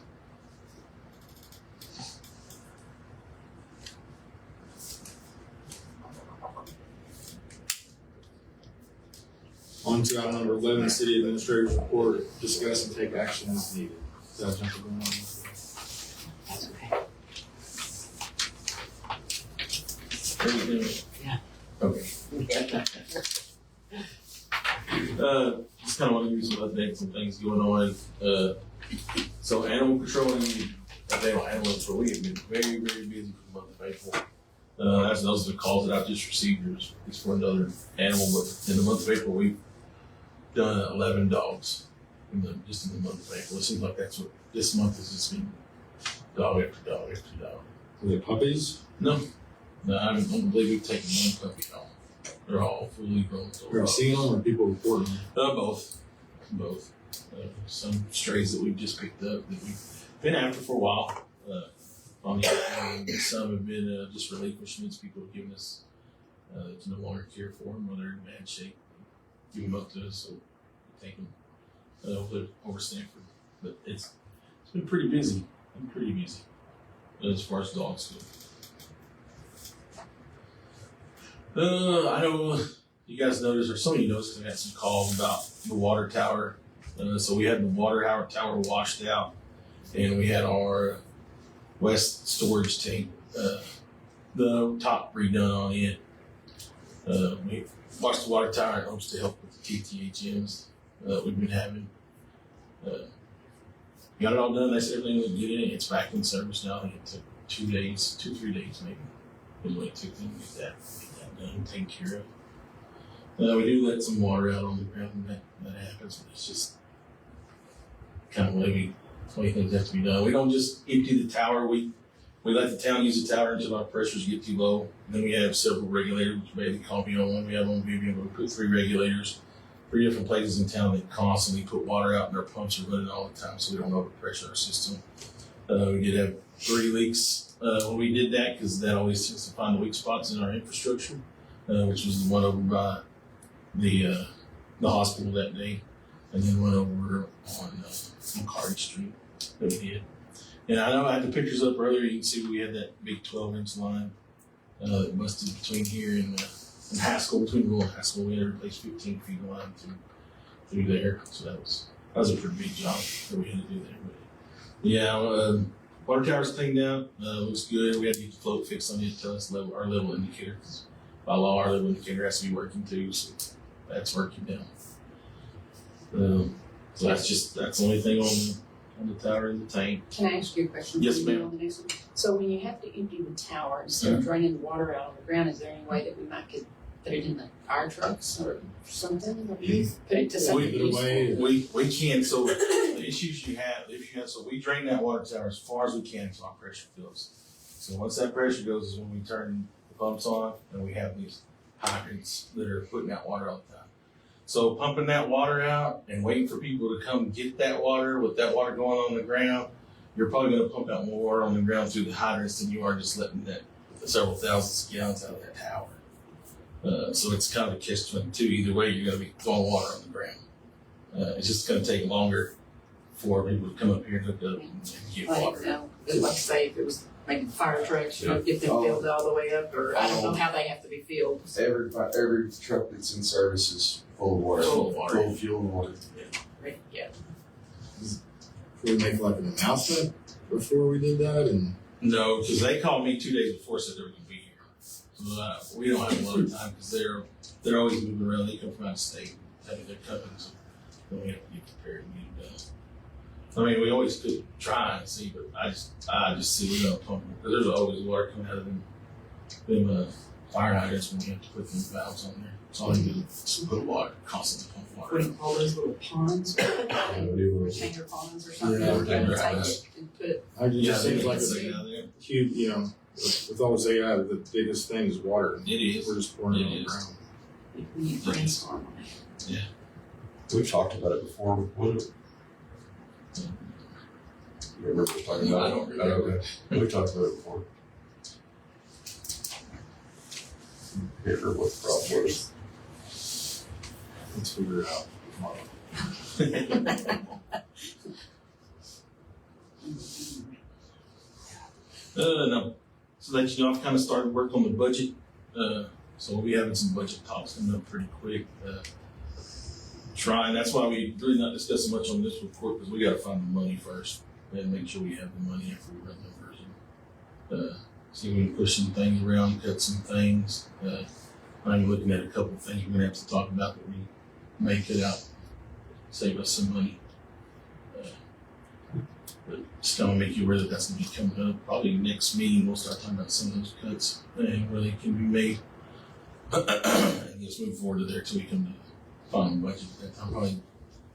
On to item number 11, City Administrator's Report. Discuss and take action as needed. Is that something going on? That's okay. Are you doing it? Yeah. Okay. Just kind of want to give you some updates and things going on. So animal control and animal control, we have been very, very busy for the month of April. Those are the calls that I've just received. It's for another animal, but in the month of April, we've done 11 dogs just in the month of April. It seems like that's what this month has just been dog after dog after dog. Are they puppies? No, I don't believe we've taken one puppy home. They're all fully grown. Have you seen them or people reporting them? Both. Some strays that we've just picked up that we've been after for a while. On the other hand, some have been just relinquishments. People have given us to no longer care for them, or they're in bad shape. Give them up to us, so we take them over Stanford. But it's been pretty busy. As far as dogs go. I know you guys noticed, or some of you noticed, because I got some calls about the water tower. So we had the water tower washed out, and we had our west storage tank, the top redone on it. We washed the water tower in hopes to help with the TTHMs we've been having. Got it all done. That's everything we get in. It's back in service now. I think it took 3 days maybe. It really took them to get that done and taken care of. We do let some water out on the ground when that happens, but it's just kind of the way things have to be done. We don't just empty the tower. We let the town use the tower until our pressures get too low. And then we have several regulators, which maybe call me on one. We have on Vivian, but we put 3 regulators, 3 different places in town that constantly put water out, and our pumps are running all the time, so we don't overpressure our system. We did have 3 leaks when we did that, because that always tends to find the weak spots in our infrastructure, which was the one over by the the hospital that day, and then went over on Cardi Street that we did. And I know I had the pictures up earlier. You can see we had that big 12-inch line that busted between here and Haskell, between Rural and Haskell. We had to replace 15 feet of line through there. So that was a pretty big job that we had to do there. But yeah, water tower's cleaned out. Looks good. We had to get the float fixed on it to tell us our level indicator. 'Cause by law, our level indicator has to be working too. So that's working now. So that's the only thing on the tower and the tank. Can I ask you a question? Yes, ma'am. On the next one? So when you have to empty the tower, instead of draining the water out on the ground, is there any way that we might could put it in the fire trucks or something? Or put it to something useful? We can. So the issues you have, so we drain that water tower as far as we can until our pressure fills. So once that pressure goes is when we turn the pumps on, and we have these hydrants that are putting out water all the time. So pumping that water out and waiting for people to come get that water with that water going on the ground, you're probably going to pump out more water on the ground through the hydrants than you are just letting that several thousands of gallons out of that tower. So it's kind of a catch-22. Either way, you're going to be throwing water on the ground. It's just going to take longer for people to come up here and hook up and get water. Like say if it was maybe the fire trucks, get them filled all the way up, or I don't know how they have to be filled. Every truck that's in service is full of water, Full of water. full of fuel and water. Yeah. Could we make like an announcement before we did that? And No, because they called me 2 days before, said they were going to be here. So we don't have a lot of time because they're always moving around. They come from out of state, having their companies. So we have to get prepared and get it done. I mean, we always could try and see, but I just see we're gonna pump because there's always water coming out of them fire hydrants when you have to put them valves on there. So all you do is put water, constantly pump water. What do you call those little ponds? Retainer ponds or something? Yeah, Retainer retainer ponds. And put, it just seems like it's a out there. huge, with all this AI, the biggest thing is water. It is. We're just pouring it on It the is. ground. we need to brainstorm on it. We've talked about it before. You remember us talking No, about I it? don't remember. Okay. We've talked about it before. Can't remember what the problem was. Let's figure it out tomorrow. No. So that you know, I've kind of started work on the budget. So we'll be having some budget talks coming up pretty quick. That's why we really not discussing much on this report because we got to find the money first and make sure we have the money after we run the numbers. See if we can push some things around, cut some things. I'm looking at a couple of things we're gonna have to talk about that we may cut out, save us some money. But just gonna make you aware that that's gonna be coming up. Probably next meeting we'll start talking about some of those cuts and where they can be made. And just move forward to there till we come to the final budget. At that time, probably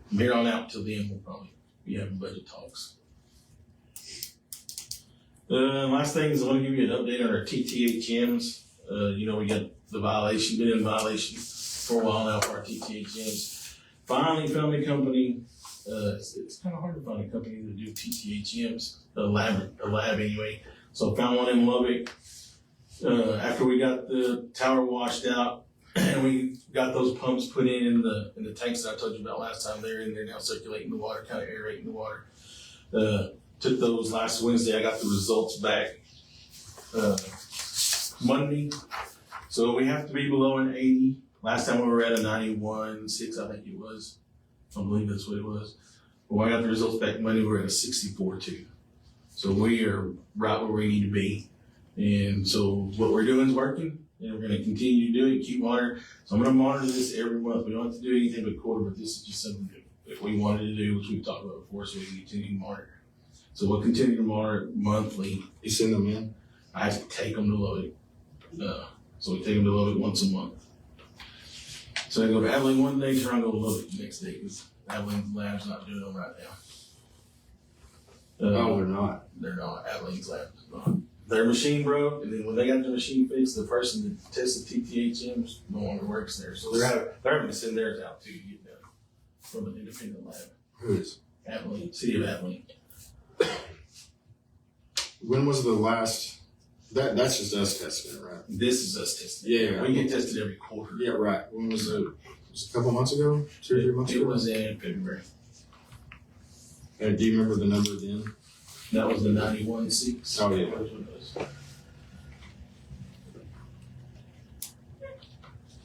from here on out till then we'll probably be having budget talks. Last thing is I want to give you an update on our TTHMs. We got the violation, been in violation for a while now for our TTHMs. Finally found a company. It's kind of hard to find a company to do TTHMs, a lab anyway. So found one in Lubbock. After we got the tower washed out and we got those pumps put in the tanks that I told you about last time, they're in there now circulating the water, kind of aerating the water. Took those last Wednesday. I got the results back Monday. So we have to be below an 80. Last time we were at a 91.6, I think it was. I believe that's what it was. But when I got the results back Monday, we were at a 64.2. So we are right where we need to be. And so what we're doing is working, and we're going to continue to do it, keep monitoring. So I'm going to monitor this every month. We don't have to do anything but quarter, but this is just something that we wanted to do, which we've talked about before, so we can continue to monitor. So we'll continue to monitor monthly. You send them in? I have to take them to Lubbock. So we take them to Lubbock once a month. So I go to Abilene one day, try and go to Lubbock the next day, because Abilene lab's not doing them right now. No, they're not. They're not. Abilene's lab is not. Their machine broke, and then when they got the machine fixed, the person that tested TTHMs no longer works there. So they're having to send theirs out too to get done from an independent lab. Who is? Abilene, City of Abilene. When was the last? That's just us testing it, right? This is us testing. Yeah. We get tested every quarter. Yeah, right. When was it? Just a couple months ago, 2 or 3 months It ago. was in February. And do you remember the number then? That was the 91.6. Oh, yeah.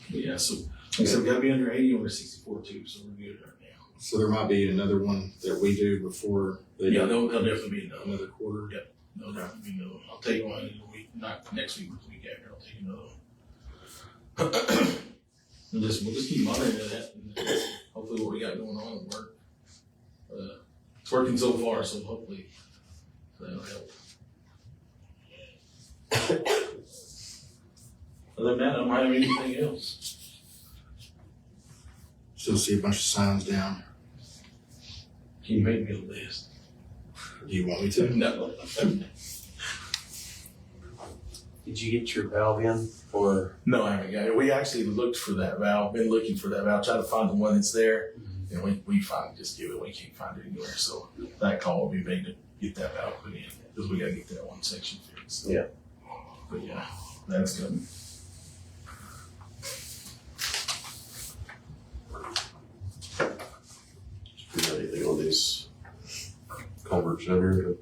Yeah, so, like I said, we gotta be under 80 and we're 64 too, so we're good right now. So there might be another one that we do before they Yeah, do there'll definitely be another. another quarter. There'll definitely be another. I'll take you one in a week, not next week, but the week after, I'll take you another one. We'll just keep monitoring that, and hopefully what we got going on will work. It's working so far, so hopefully that'll help. Other than that, I don't have anything else. Still see a bunch of signs down. Can you make me a list? Do you want me to? No. Did you get your valve in for? No, I haven't got it. We actually looked for that valve, been looking for that valve, trying to find the one that's there. And we finally just give it, we can't find it anywhere. So that call will be made to get that valve put in, because we gotta get that one section fixed. So. Yeah. But yeah, that's good. You got anything on these culverts down here to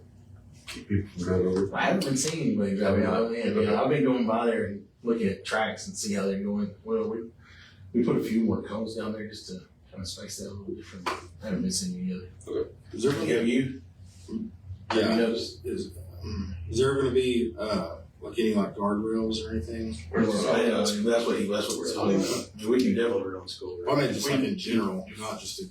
keep people from driving over? I haven't been seeing anybody driving out in, but I've been going by there and looking at tracks and see how they're going. Well, we put a few more cones down there just to kind of space that a little different. I haven't been seeing any other. Is there Have gonna be, you? yeah, Have you noticed? is there gonna be, like any like guardrails or anything? That's what we're talking about. I mean, we can definitely run school. Well, I mean, just like in general, not just to,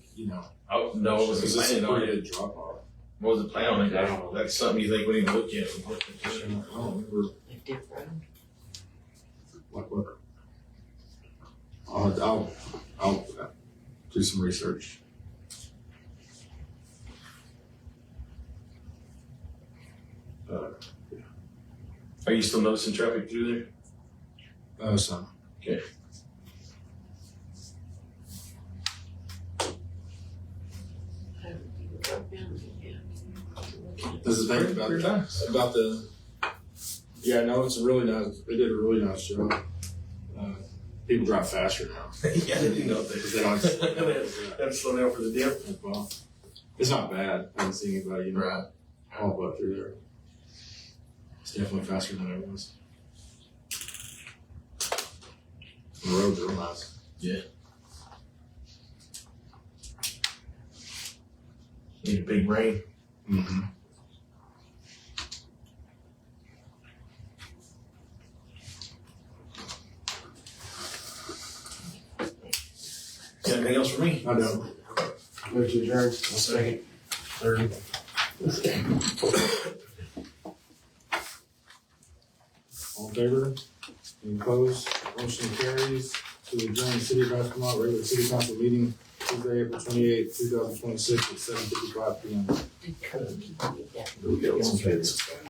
Oh, no, it because was it's a planning on pretty it. good drop off. What was the plan on it? I don't know. That's something you think we need to look at. I don't remember A different. like what. I'll do some research. Are you still noticing traffic through there? Some. Okay. That's the thing about Pretty that. nice. About the, yeah, no, it's a really nice, they did a really nice job. People drive faster now. Yeah, they do know Because they don't. That's slow down for the dip. Well, it's not bad. I haven't seen anybody, Right. all but through there. It's definitely faster than it was. The roads are real nice. Need a big rain. Mm-hmm. Got anything else for me? I know. Move to adjourn. Second. Third. All in favor? Any opposed? Motion carries to adjourn the City of Aspermont regular City Council meeting Tuesday, April 28th, 2026 at 7:55 p.m. Did Cody get that? We got some kids.